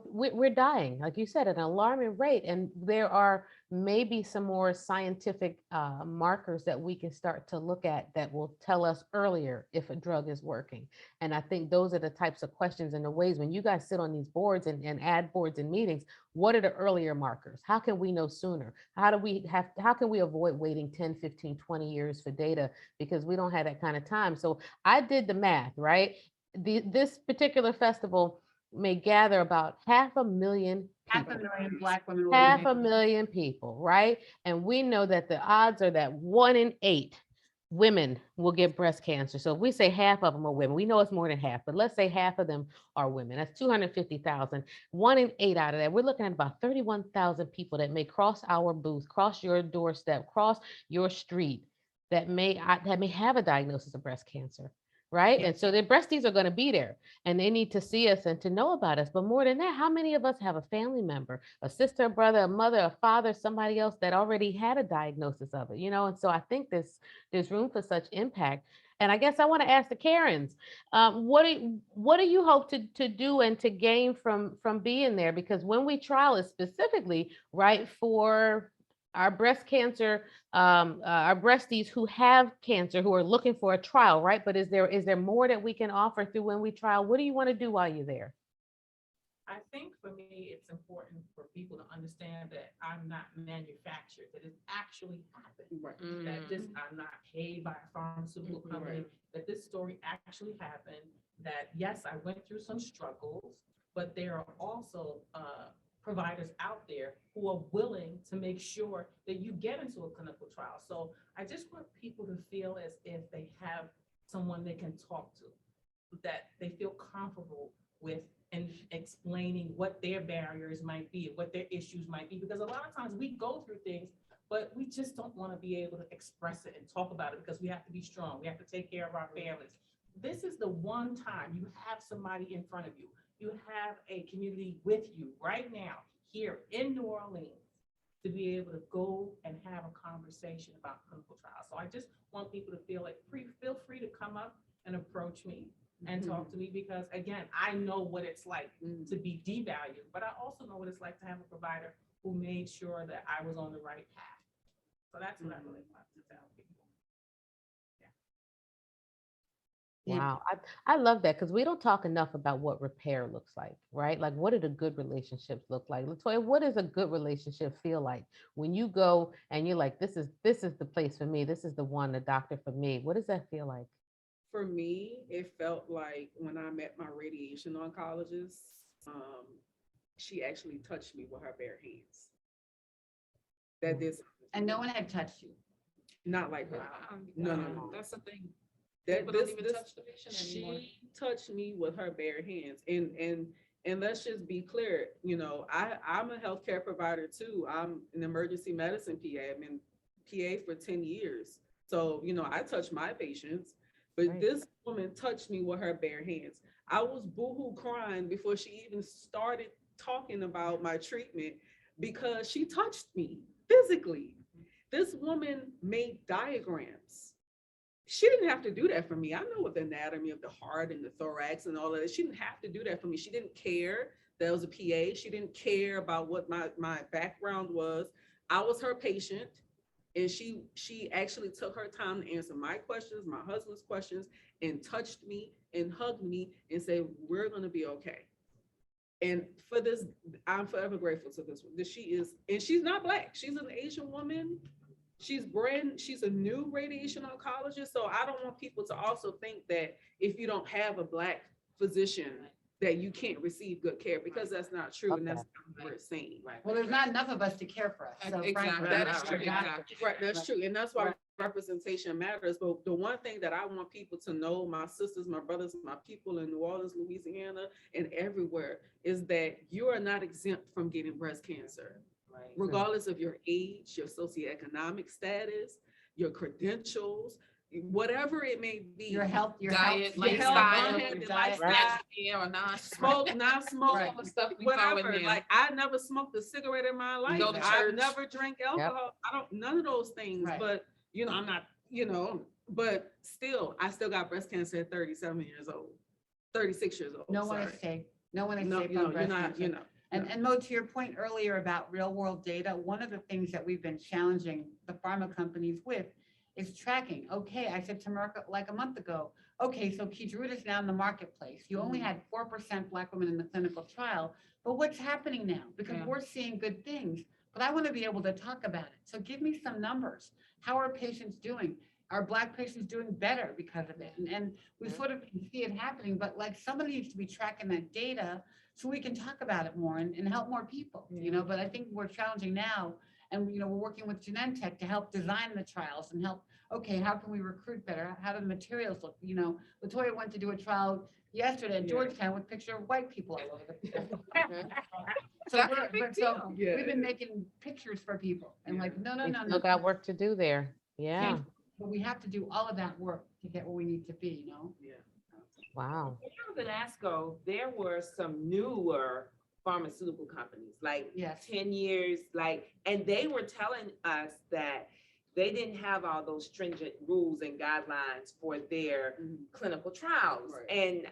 we're dying, like you said, at an alarming rate. And there are maybe some more scientific markers that we can start to look at that will tell us earlier if a drug is working. And I think those are the types of questions and the ways when you guys sit on these boards and ad boards and meetings, what are the earlier markers? How can we know sooner? How can we avoid waiting 10, 15, 20 years for data because we don't have that kind of time? So I did the math, right? This particular festival may gather about 500,000 people. 500,000 Black women. 500,000 people, right? And we know that the odds are that 1 in 8 women will get breast cancer. So if we say half of them are women, we know it's more than half, but let's say half of them are women. That's 250,000. 1 in 8 out of that, we're looking at about 31,000 people that may cross our booth, cross your doorstep, cross your street, that may have a diagnosis of breast cancer. Right. Yeah. And so the breasties are going to be there and they need to see us and to know about us. But more than that, how many of us have a family member, a sister, a brother, a mother, a father, somebody else that already had a diagnosis of it, And so I think there's room for such impact. And I guess I want to ask the Karens, what do you hope to do and to gain from being there? Because when we trial it specifically, right, for our breast cancer, our breasties who have cancer, who are looking for a trial, right? But is there more that we can offer through when we trial? What do you want to do while you're there? I think for me, it's important for people to understand that I'm not manufactured, that it actually happened. Right. That this, I'm not paid by a pharmaceutical company, that this story actually happened, that yes, I went through some struggles, but there are also providers out there who are willing to make sure that you get into a clinical trial. So I just want people to feel as if they have someone they can talk to, that they feel comfortable with and explaining what their barriers might be, what their issues might be, because a lot of times we go through things, but we just don't want to be able to express it and talk about it because we have to be strong. We have to take care of our families. This is the one time you have somebody in front of you. You have a community with you right now here in New Orleans to be able to go and have a conversation about clinical trials. So I just want people to feel like feel free to come up and approach me and talk to me, because again, I know what it's like to be devalued, but I also know what it's like to have a provider who made sure that I was on the right path. So that's what I really want to tell people. Wow. I love that because we don't talk enough about what repair looks like, right? Like, what do the good relationships look like? Latoya, what does a good relationship feel like when you go and you're like, this is the place for me. This is the one, the doctor for me. What does that feel like? For me, it felt like when I met my radiation oncologist, she actually touched me with her bare hands. That this, And no one had touched you. not like her. No. That's the thing. That People don't even touch the patient anymore. she touched me with her bare hands, and let's just be clear, you know, I'm a healthcare provider too. I'm an emergency medicine PA. I've been PA for 10 years. So, you know, I touch my patients, but Right. this woman touched me with her bare hands. I was boohoo crying before she even started talking about my treatment because she touched me physically. This woman made diagrams. She didn't have to do that for me. I know what the anatomy of the heart and the thorax and all of that. She didn't have to do that for me. She didn't care that I was a PA. She didn't care about what my background was. I was her patient, and she actually took her time to answer my questions, my husband's questions, and touched me and hugged me and said, we're gonna be okay. And for this, I'm forever grateful to this one. That she is, and she's not Black. She's an Asian woman. She's a new radiation oncologist. So I don't want people to also think that if you don't have a Black physician, that you can't receive good care, because that's not true. And that's not what we're saying. Well, there's not enough of us to care for us. So Exactly. frankly, That is true. Exactly. Right, that's true. And that's why representation matters. But the one thing that I want people to know, my sisters, my brothers, my people in New Orleans, Louisiana, and everywhere, is that you are not exempt from getting breast cancer. Right. Regardless of your age, your socioeconomic status, your credentials, whatever it may be. your health, Diet, health, lifestyle, your diet. lifestyle, Yeah, or not. smoke, not smoke, Right. All the stuff we throw in whatever. there. Like, I never smoked a cigarette in my life. go to I church. never drank alcohol. I don't, none of those things. Right. But, you know, I'm not, you know, but still, I still got breast cancer at 37 years old, 36 years old. No one is sorry. safe. No one is No, safe you on know, you're breast not, cancer. you know. And Mo, to your point earlier about real world data, one of the things that we've been challenging the pharma companies with is tracking. Okay, I said to Merck like a month ago, okay, so Keytruda is now in the marketplace. You only had 4% Black women in the clinical trial, but what's happening now? Because we're seeing good things, but I want to be able to talk about it. So give me some numbers. How are patients doing? Are Black patients doing better because of it? And we sort of can see it happening, but like somebody needs to be tracking that data so we can talk about it more and help more people, you know, but I think we're challenging now. And, you know, we're working with Genentech to help design the trials and help, okay, how can we recruit better? How do the materials look? You know, Latoya went to do a trial yesterday at Georgetown with a picture of white people all over the place. So we've been making pictures for people and like, no. Still got work to do there. Yeah. But we have to do all of that work to get where we need to be, you know? Yeah. Wow. When I was at ASCO, there were some newer pharmaceutical companies, like Yes. 10 years, like, and they were telling us that they didn't have all those stringent rules and guidelines for their clinical trials. Right. And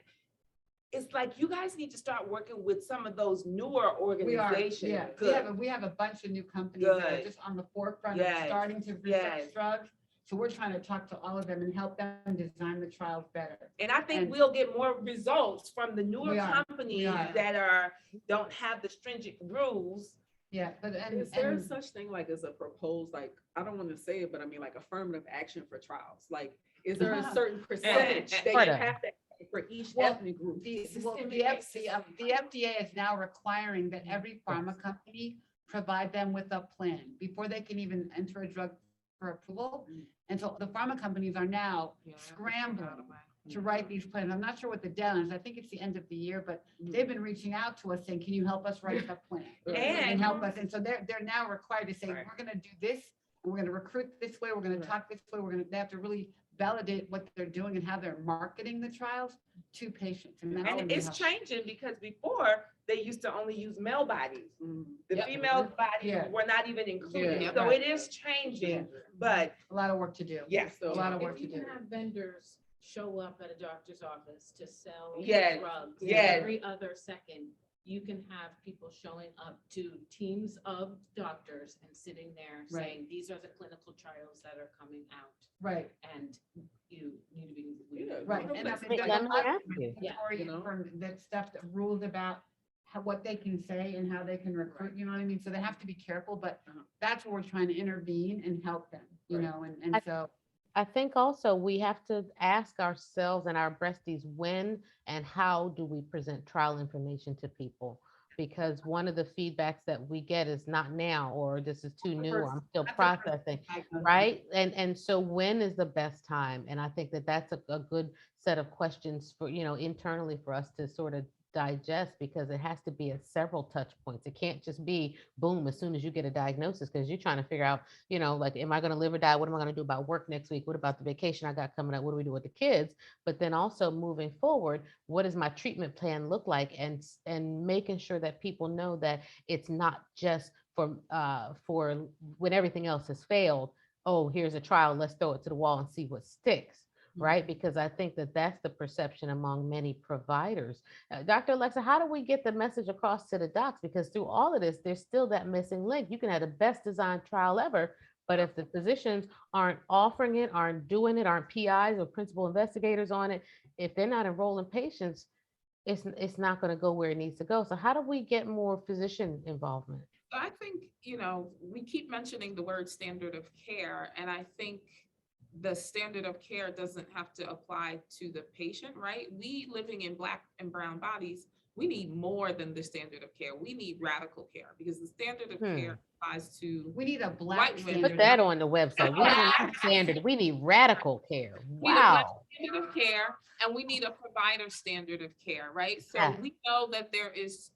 it's like, you guys need to start working with some of those newer We are, organizations. yeah. Good. We have a bunch of new companies that are Good. just on the forefront Yes. of starting to Yes. research drugs. So we're trying to talk to all of them and help them design the trials better. And I think And- we'll get more results from the newer We are. companies are. that don't have the stringent rules. Yeah, but Is there such thing like as a proposed, like, I don't want to say it, but I mean like affirmative action for trials? Like, is there a certain percentage that you Florida. have to have for each Well, ethnic group? The FDA is now requiring that every pharma company provide them with a plan before they can even enter a drug for approval. And so the pharma companies are now scrambling to write these plans. I'm not sure what the deadline is. I think it's the end of the year, but they've been reaching out to us saying, can you help us write the plan? And help us. And so they're now required to say, we're gonna do this, and we're gonna recruit this way, we're gonna talk this way, they have to really validate what they're doing and how they're marketing the trials to patients. And that's And gonna be it's helpful. changing because before they used to only use male bodies. The Yep. female bodies Yeah. were not even included. Yeah. So Right. it is changing, but A lot of work to do. yes. A lot of If work to you do. can have vendors show up at a doctor's office to sell Yes, drugs yes. every other second, you can have people showing up to teams of doctors and sitting there Right. saying, these are the clinical trials that are coming out Right, and you need to be included. Yeah. right. And I Wait, mean, let there's a me lot of ask you. regulatory You know? that stuff, that rules about what they can say and how they can recruit, you know what I mean? So they have to be careful, but that's where we're trying to intervene and help them, you Right. know, and so. I think also we have to ask ourselves and our breasties, when and how do we present trial information to people? Because one of the feedbacks that we get is not now, or this is too new, or I'm still processing, right? And so when is the best time? And I think that that's a good set of questions for, internally for us to sort of digest, because it has to be at several touch points. It can't just be boom as soon as you get a diagnosis, because you're trying to figure out, like, am I going to live or die? What am I going to do about work next week? What about the vacation I got coming up? What do we do with the kids? But then also moving forward, what does my treatment plan look like? And making sure that people know that it's not just for when everything else has failed. Oh, here's a trial, let's throw it to the wall and see what sticks. Right? Because I think that that's the perception among many providers. Dr. Alexa, how do we get the message across to the docs? Because through all of this, there's still that missing link. You can have the best designed trial ever, but if the physicians aren't offering it, aren't doing it, aren't PIs or principal investigators on it, if they're not enrolling patients, it's not going to go where it needs to go. So how do we get more physician involvement? I think, we keep mentioning the word standard of care, and I think the standard of care doesn't have to apply to the patient, right? We living in Black and brown bodies, we need more than the standard of care. We need radical care, because the standard of care applies to We need a black white women. standard. Put that on the website. We don't need standard. We need radical care. We need a black Wow. standard of care, and we need a provider standard of care, right? So Yeah. we know that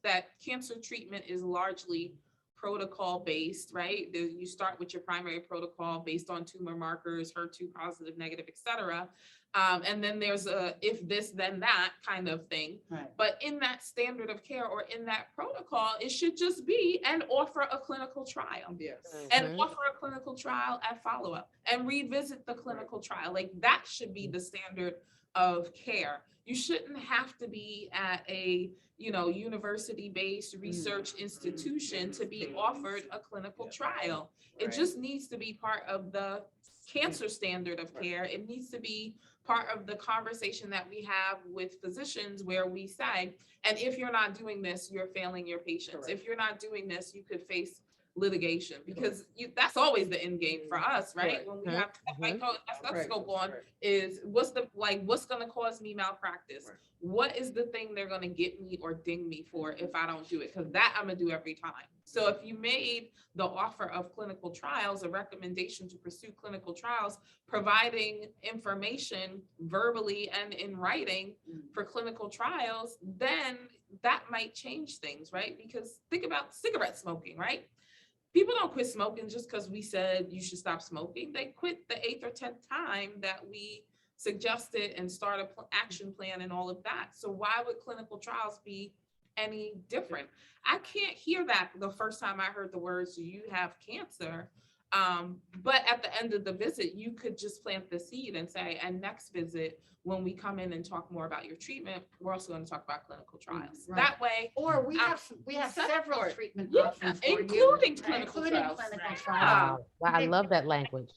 that cancer treatment is largely protocol based, right? You start with your primary protocol based on tumor markers, HER2 positive, negative, et cetera. And then there's a if this, then that kind of thing. Right. But in that standard of care or in that protocol, it should just be and offer a clinical trial. Yes. And offer a clinical trial at follow-up and revisit the clinical trial. Like, that should be the standard of care. You shouldn't have to be at a university-based research institution to be offered a clinical trial. It just needs to be part of the cancer standard of care. It needs to be part of the conversation that we have with physicians, where we say, and if you're not doing this, you're failing your patients. If you're not doing this, you could face litigation, because that's always the end game for us, right? When we have stethoscope on, is what's going to cause me malpractice? What is the thing they're going to get me or ding me for if I don't do it? Because that I'm going to do every time. So if you made the offer of clinical trials a recommendation to pursue clinical trials, providing information verbally and in writing for clinical trials, then that might change things, right? Because think about cigarette smoking, right? People don't quit smoking just because we said you should stop smoking. They quit the 8th or 10th time that we suggested and start an action plan and all of that. So why would clinical trials be any different? I can't hear that the first time I heard the words, you have cancer. But at the end of the visit, you could just plant the seed and say, and next visit, when we come in and talk more about your treatment, we're also going to talk about clinical trials. Right. That way, Or we have several separate. treatment Yeah, options for you, including clinical including trials. clinical Right. trials. Wow, I love that language.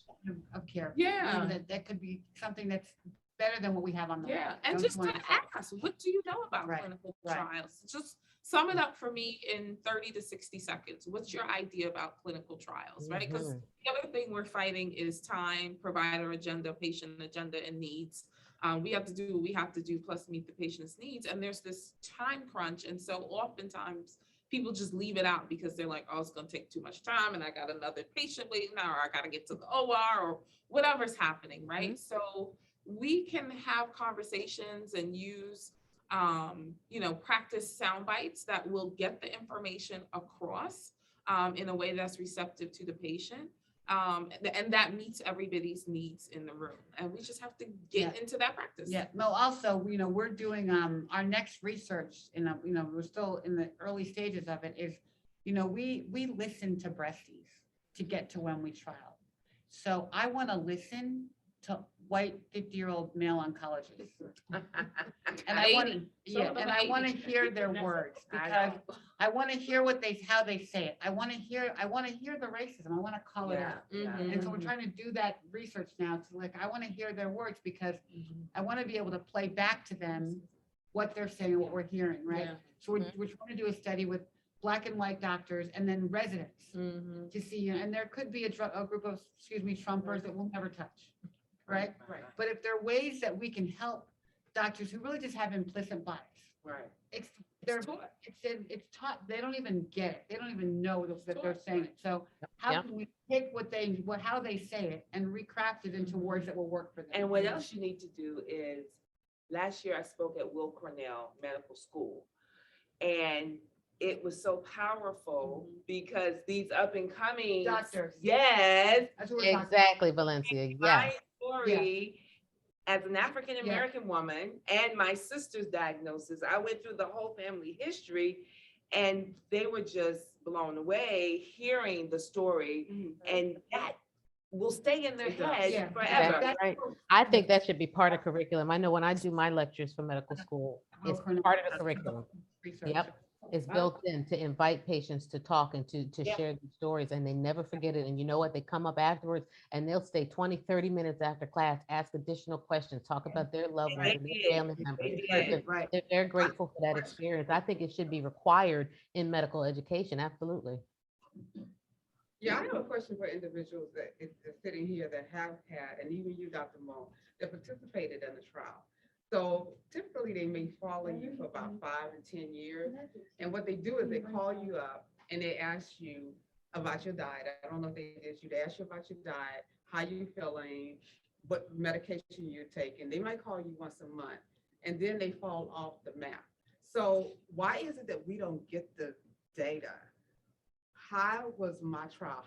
Of care. Yeah. That could be something that's better than what we have on the. Yeah, and Those just to ones. ask, what do you know about Right, clinical right. trials? Just sum it up for me in 30 to 60 seconds. What's your idea about clinical trials, right? Because Mhm. the other thing we're fighting is time, provider agenda, patient agenda, and needs. We have to do what we have to do, plus meet the patient's needs. And there's this time crunch. And so oftentimes people just leave it out because they're like, oh, it's going to take too much time. And I got another patient waiting now, or I got to get to the OR or whatever's happening, right? So we can have conversations and use, practice sound bites that will get the information across in a way that's receptive to the patient. And that meets everybody's needs in the room. And we just have to get into that practice. Yeah, no, also, we're doing, our next research we're still in the early stages of it is, we listen to breasties to get to when we trial. So I want to listen to white 50-year-old male oncologists. And I want to, I want to hear their words because I want to hear how they say it. I want to hear the racism. I want to call it out. And so we're trying to do that research now to I want to hear their words because I want to be able to play back to them what they're saying, what we're hearing, right? Yeah. So we're trying to do a study with Black and white doctors and then residents to see, and there could be a group of, Trumpers that we'll never touch, right? Right. But if there are ways that we can help doctors who really just have implicit bias, Right. it's taught. They don't even get it. They don't even know that they're saying it. So how can we take how they say it and recraft it into words that will work for them? And what else you need to do is, last year I spoke at Will Cornell Medical School, and it was so powerful because these up and coming Doctors. yes, That's what we're talking Exactly, Valencia. Yeah. my story as an African American woman and my sister's diagnosis, I went through the whole family history, and they were just blown away hearing the story, and that will stay in their head Yeah. forever. That's right. I think that should be part of curriculum. I know when I do my lectures for medical school, it's part of the curriculum. research. Yep. It's built in to invite patients to talk and to share their stories, and they never forget it. And you know what? They come up afterwards and they'll stay 20, 30 minutes after class, ask additional questions, talk about their loved ones and their family members. Right. They're grateful for that experience. I think it should be required in medical education. Absolutely. Yeah, I have a question for individuals that is sitting here that have had, and even you, Dr. Mo, that participated in the trial. So typically they may follow you for about 5 to 10 years. And what they do is they call you up and they ask you about your diet. I don't know if they did, they ask you about your diet, how you feeling, what medication you're taking. They might call you once a month and then they fall off the map. So why is it that we don't get the data? How was my trial?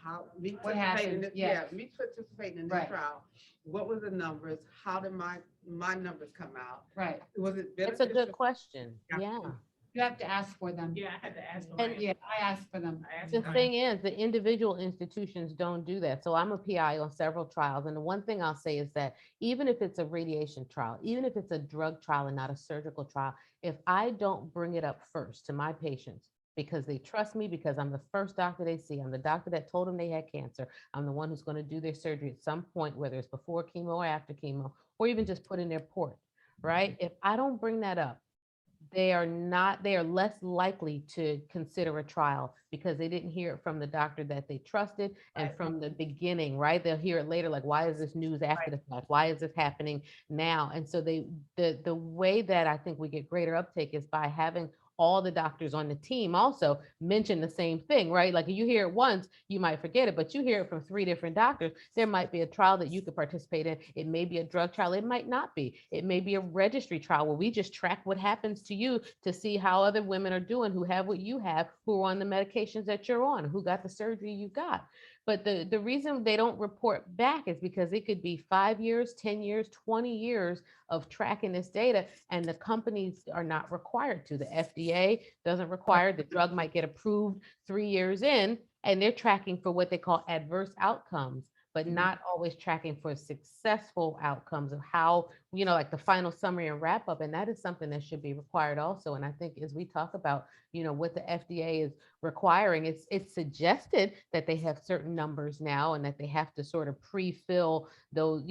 What happened? Me participating in the trial. What were the numbers? How did my numbers come out? Right. Was it It's a good question. Yeah. You have to ask for them. Yeah, I had to ask for And mine. Yeah, I asked for them. I asked The for mine. thing is, the individual institutions don't do that. So I'm a PI on several trials. And the one thing I'll say is that even if it's a radiation trial, even if it's a drug trial and not a surgical trial, if I don't bring it up first to my patients, because they trust me, because I'm the first doctor they see, I'm the doctor that told them they had cancer, I'm the one who's going to do their surgery at some point, whether it's before chemo or after chemo, or even just put in their port, right? If I don't bring that up, they are less likely to consider a trial because they didn't hear it from the doctor that they trusted and from the beginning, right? They'll hear it later, like, why is this news after the fact? Why is this happening now? And so the way that I think we get greater uptake is by having all the doctors on the team also mention the same thing, right? Like you hear it once, you might forget it, but you hear it from 3 different doctors. There might be a trial that you could participate in. It may be a drug trial. It might not be. It may be a registry trial where we just track what happens to you to see how other women are doing who have what you have, who are on the medications that you're on, who got the surgery you got. But the reason they don't report back is because it could be 5 years, 10 years, 20 years of tracking this data, and the companies are not required to. The FDA doesn't require. The drug might get approved 3 years in, and they're tracking for what they call adverse outcomes, but not always tracking for successful outcomes of how, like the final summary and wrap up. And that is something that should be required also. And I think as we talk about, what the FDA is requiring, it's suggested that they have certain numbers now and that they have to sort of pre-fill those,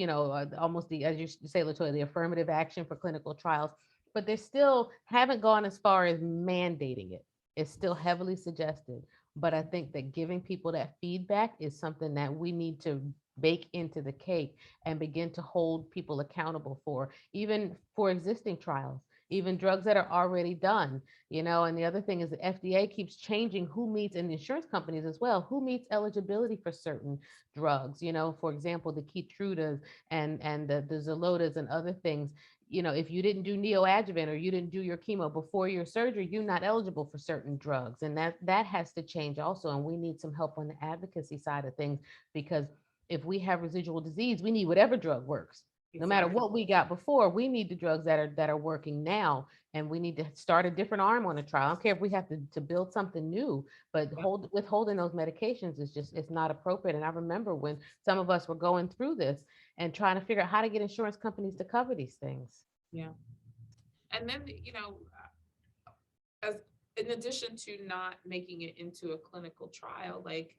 almost the, as you say, Latoya, the affirmative action for clinical trials, but they still haven't gone as far as mandating it. It's still heavily suggested. But I think that giving people that feedback is something that we need to bake into the cake and begin to hold people accountable for, even for existing trials, even drugs that are already done, and the other thing is the FDA keeps changing who meets, and the insurance companies as well, who meets eligibility for certain drugs, for example, the Keytrudas and the Zelotas and other things. If you didn't do neoadjuvant or you didn't do your chemo before your surgery, you're not eligible for certain drugs. And that has to change also. And we need some help on the advocacy side of things, because if we have residual disease, we need whatever drug works. No matter what we got before, we need the drugs that are working now, and we need to start a different arm on a trial. I don't care if we have to build something new, but withholding those medications is just, it's not appropriate. And I remember when some of us were going through this and trying to figure out how to get insurance companies to cover these things. Yeah. And then, as in addition to not making it into a clinical trial, like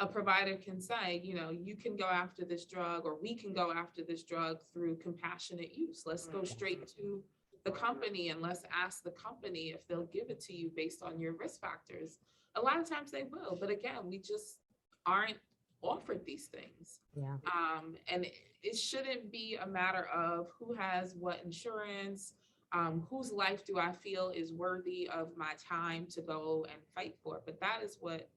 a provider can say, you can go after this drug, or we can go after this drug through compassionate use. Let's go straight to the company and let's ask the company if they'll give it to you based on your risk factors. A lot of times they will, but again, we just aren't offered these things. Yeah. And it shouldn't be a matter of who has what insurance, whose life do I feel is worthy of my time to go and fight for. But that is what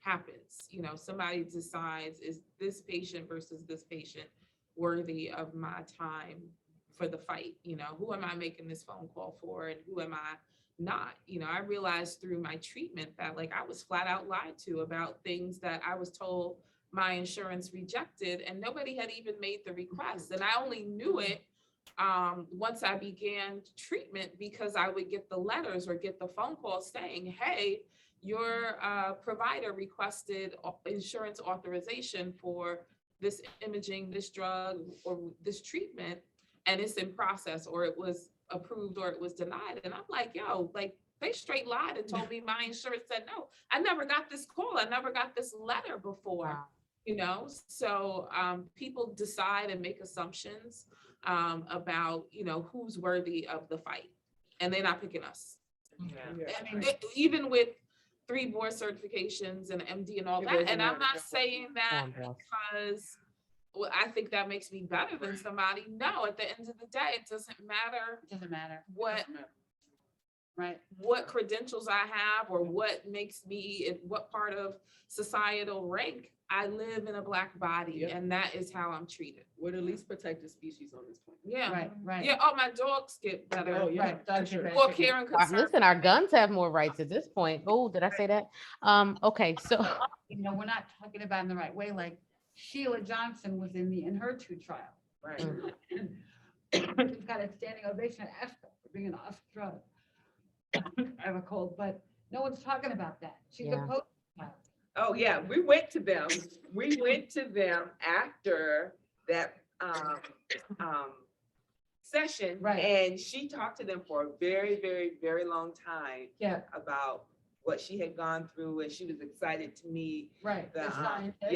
happens. Somebody decides, is this patient versus this patient worthy of my time for the fight? Who am I making this phone call for, and who am I not? I realized through my treatment that I was flat out lied to about things that I was told my insurance rejected, and nobody had even made the request. And I only knew it once I began treatment, because I would get the letters or get the phone calls saying, hey, your provider requested insurance authorization for this imaging, this drug, or this treatment, and it's in process, or it was approved, or it was denied. And I'm like, yo, they straight lied and told me my insurance said no. I never got this call. I never got this letter before. Wow. So people decide and make assumptions about, who's worthy of the fight, and they're not picking us. Yeah. I mean, even with 3 board certifications and MD and all that. And I'm not saying that because I think that makes me better than somebody. No, at the end of the day, it doesn't matter. It doesn't matter. What credentials I have, or what makes me, in what part of societal rank. I live in a Black body, and that is how I'm treated. We're the least protected species on this planet. Yeah. Right. Yeah. Oh, my dogs get better. Oh, yeah. Right. Dogs get better. Or care and concern. Listen, our guns have more rights at this point. Oh, did I say that? Okay, so We're not talking about in the right way. Like Sheila Johnson was in the Enhertu trial. Right. She's got a standing ovation at ASCO for being an awesome drug. I have a cold, but no one's talking about that. She's a post child. Oh, yeah, we went to them. We went to them after that session. Right. And she talked to them for a very, very, very long time. Yeah. About what she had gone through, and she was excited to meet. Right. The, The scientist.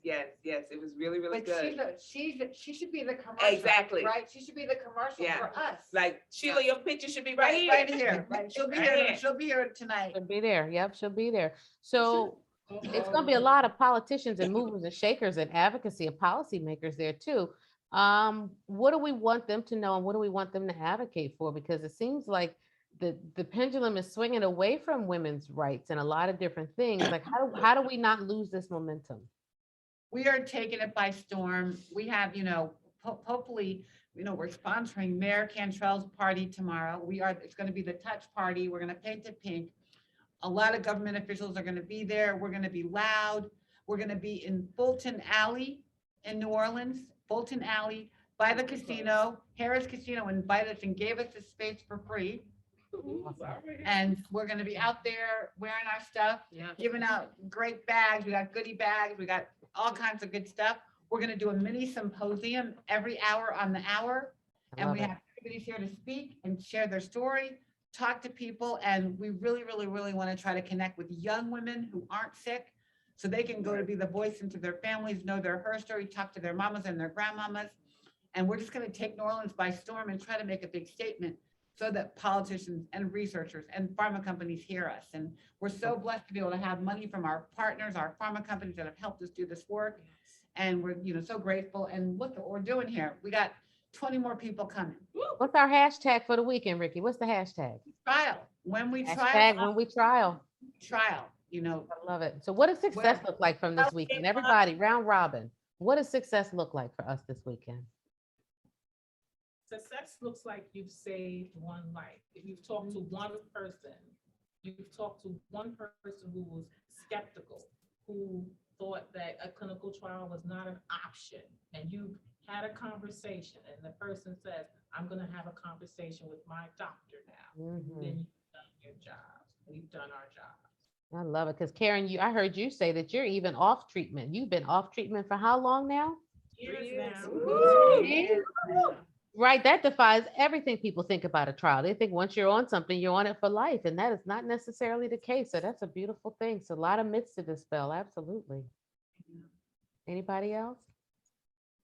yes. It was really, really But good. she should be the commercial. Exactly. Right? She should be the commercial Yeah. for us. Like, Sheila, your picture should be right here. Right here. Right. She'll be Right here. here. She'll be here tonight. she'll be there. Yep, she'll be there. So it's gonna be a lot of politicians and movers and shakers and advocacy and policymakers there too. What do we want them to know, and what do we want them to advocate for? Because it seems like the pendulum is swinging away from women's rights and a lot of different things. Like how do we not lose this momentum? We are taking it by storm. We have, hopefully, we're sponsoring Mayor Cantrell's party tomorrow. It's going to be the touch party. We're going to paint it pink. A lot of government officials are going to be there. We're going to be loud. We're going to be in Fulton Alley in New Orleans, Fulton Alley by the casino. Harris Casino invited us and gave us the space for free. And we're gonna be out there wearing our stuff, Yeah. giving out great bags. We got goodie bags. We got all kinds of good stuff. We're gonna do a mini symposium every hour on the hour. I And love we it. have everybody's here to speak and share their story, talk to people. And we really, really, really want to try to connect with young women who aren't sick so they can go to be the voice into their families, know her story, talk to their mamas and their grandmamas. And we're just going to take New Orleans by storm and try to make a big statement so that politicians and researchers and pharma companies hear us. And we're so blessed to be able to have money from our partners, our pharma companies that have helped us do this work. And we're, so grateful. And look at what we're doing here. We got 20 more people coming. What's our hashtag for the weekend, Ricky? What's the hashtag? Trial. When we Hashtag trial, when we trial. trial, I love it. So what does success look like from this weekend? Everybody, round robin. What does success look like for us this weekend? Success looks like you've saved one life. If you've talked to one person, you've talked to one person who was skeptical, who thought that a clinical trial was not an option, and you had a conversation, and the person says, I'm gonna have a conversation with my doctor now. Then you've done your job. We've done our job. I love it. Because Karen, I heard you say that you're even off treatment. You've been off treatment for how long now? Years now. Right. That defies everything people think about a trial. They think once you're on something, you're on it for life. And that is not necessarily the case. So that's a beautiful thing. So a lot of myths to dispel. Absolutely. Anybody else?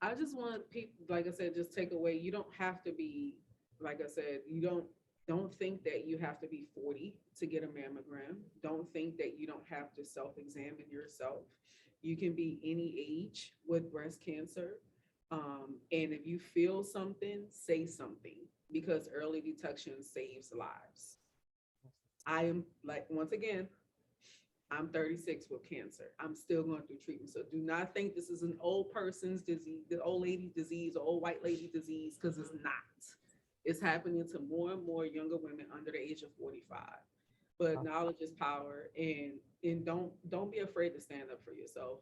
I just want people, like I said, just take away, you don't have to be, like I said, you don't think that you have to be 40 to get a mammogram. Don't think that you don't have to self-examine yourself. You can be any age with breast cancer. And if you feel something, say something, because early detection saves lives. I am, like, once again, I'm 36 with cancer. I'm still going through treatment. So do not think this is an old person's disease, the old lady disease, or old white lady disease, because it's not. It's happening to more and more younger women under the age of 45. But knowledge is power, and don't be afraid to stand up for yourself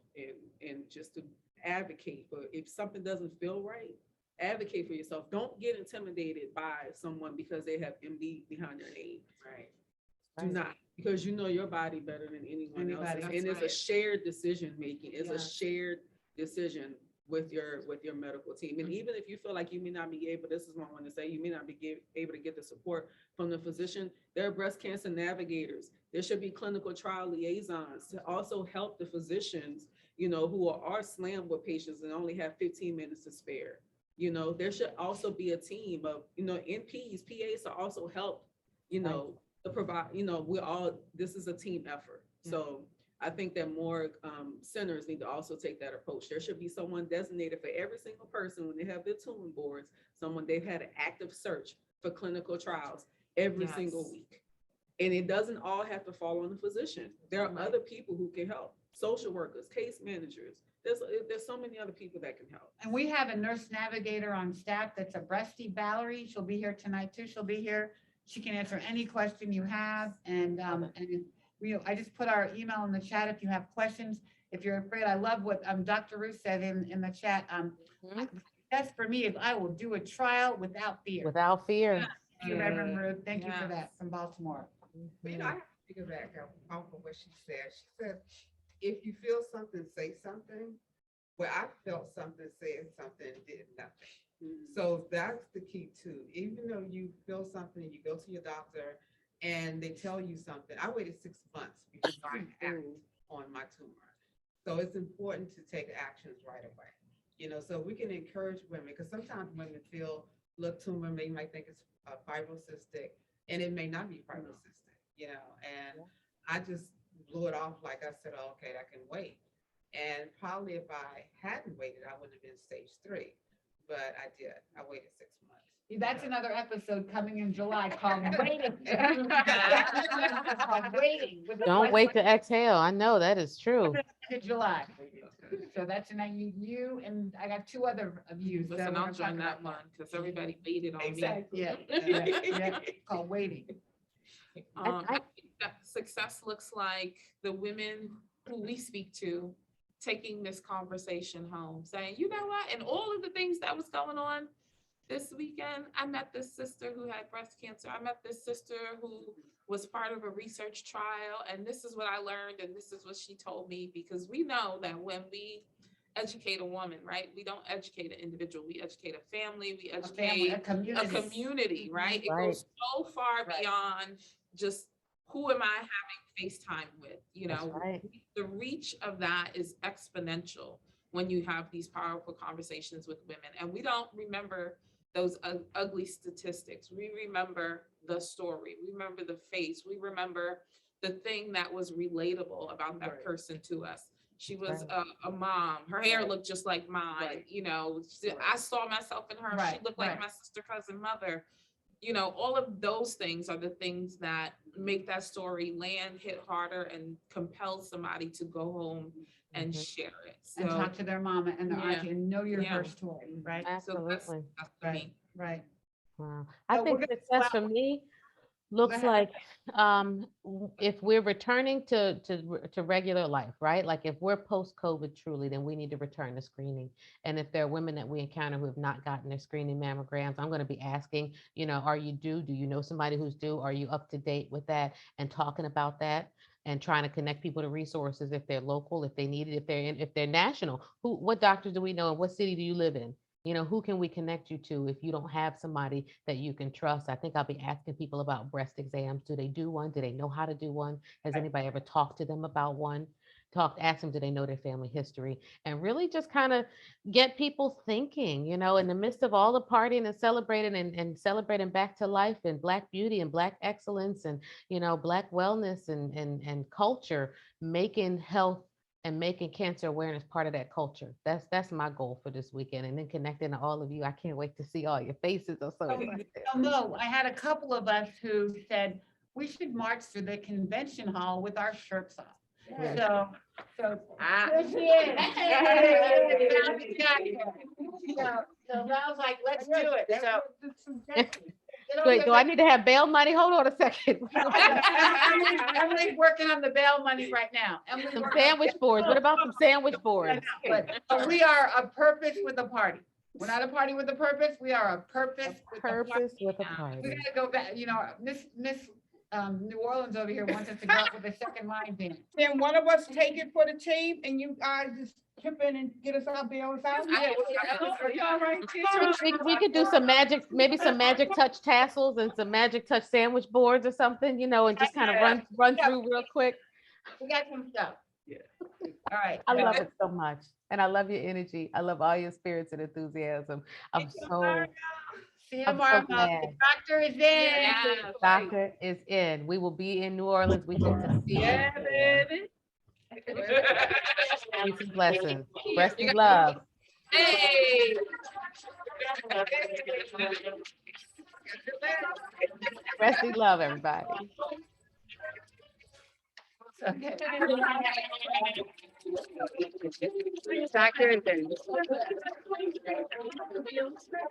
and just to advocate. But if something doesn't feel right, advocate for yourself. Don't get intimidated by someone because they have MD behind their name. Right. Do not, because you know your body better than anyone else's. And it's a shared decision making. It's a shared decision with your medical team. And even if you feel like you may not be able, this is what I want to say, you may not be able to get the support from the physician, there are breast cancer navigators. There should be clinical trial liaisons to also help the physicians, who are slammed with patients and only have 15 minutes to spare. There should also be a team of, NPs, PAs to also help, to provide, this is a team effort. So I think that more centers need to also take that approach. There should be someone designated for every single person when they have their tuning boards, they've had an active search for clinical trials every single week. And it doesn't all have to fall on the physician. There are other people who can help, social workers, case managers. There's so many other people that can help. And we have a nurse navigator on staff that's a breasty Valerie. She'll be here tonight too. She'll be here. She can answer any question you have. And I just put our email in the chat if you have questions. If you're afraid, I love what Dr. Ruth said in the chat. That's for me, if I will do a trial without fear. Without fear. Thank you, Reverend Ruth. Thank you for that from Baltimore. I have to figure back off of what she said. She said, if you feel something, say something. Well, I felt something, saying something, did nothing. So that's the key too. Even though you feel something, you go to your doctor and they tell you something. I waited 6 months before I act on my tumor. So it's important to take actions right away. So we can encourage women, because sometimes women feel, look, tumor, they might think it's fibrocystic, and it may not be fibrocystic, and I just blew it off. Like I said, oh, okay, I can wait. And probably if I hadn't waited, I would have been stage 3, but I did. I waited 6 months. That's another episode coming in July called Waiting. Waiting. Don't wait to exhale. I know that is true. In July. So that's tonight. You and I got 2 other of you. So Listen, we're I'll gonna talk join that about one because everybody waited on Exactly. Yeah. Called Waiting. me. I think that success looks like the women who we speak to taking this conversation home, saying, you know what, and all of the things that was going on, This weekend, I met this sister who had breast cancer. I met this sister who was part of a research trial, and this is what I learned, and this is what she told me, because we know that when we educate a woman, right, we don't educate an individual, we educate a family, we A family, educate a community. a community, right? It Right. goes so far Right. beyond just who am I having FaceTime with, you That's know? right. The reach of that is exponential when you have these powerful conversations with women. And we don't remember those ugly statistics. We remember the story. We remember the face. We remember the thing that was relatable about that Right. person to us. She was Right. a mom. Her hair Right. looked just like mine. Right. You know, Right. I saw myself in her. She Right, looked like right. my sister, cousin, mother. You know, all of those things are the things that make that story land, hit harder, and compel somebody to go home and Mhm. share it. And So, talk to their mama and their Yeah. auntie and know your Yeah. her story, right? so that's Absolutely. for Right, me. right. Wow. I So we're think gonna success for me looks ahead. like if we're returning to regular life, right? Like if we're post-COVID truly, then we need to return to screening. And if there are women that we encounter who have not gotten their screening mammograms, I'm going to be asking, you know, are you due? Do you know somebody who's due? Are you up to date with that? And talking about that and trying to connect people to resources if they're local, if they need it, if they're national. What doctors do we know? And what city do you live in? You know, who can we connect you to if you don't have somebody that you can trust? I think I'll be asking people about breast exams. Do they do one? Do they know how to do one? Has anybody ever talked to them about one? Ask them, do they know their family history? And really just kind of get people thinking, you know, in the midst of all the partying and celebrating and celebrating back to life and Black beauty and Black excellence and, you know, Black wellness and culture, making health and making cancer awareness part of that culture. That's my goal for this weekend. And then connecting to all of you. I can't wait to see all your faces. I'm so excited. No, I had a couple of us who said, we should march to the convention hall with our shirts off. So, here she is. So I was like, let's do it. So. Wait, do I need to have bail money? Hold on a second. Emily's working on the bail money right now. Emily's Some working on- sandwich boards. What about some sandwich boards? But we are a purpose with a party. We're not a party with a purpose. We are a purpose with a party. Purpose with a We party. gotta go back, you know, Miss New Orleans over here wants us to go out with a second line dance. Then one of us take it for the team and you guys just chip in and get us out there on South. You all right? We could do some magic, maybe some magic touch tassels and some magic touch sandwich boards or something, you know, and just kind of run through real quick. We got some stuff. Yeah. All right. I love it so much. And I love your energy. I love all your spirits and enthusiasm. I'm so See you I'm so tomorrow. glad. The doctor is in. Yeah. Doctor is in. We will be in New Orleans. We hope to see you. Yeah, baby. Peace and blessings. Rest in love. Hey. Rest in love, everybody. Okay. Doctor is in.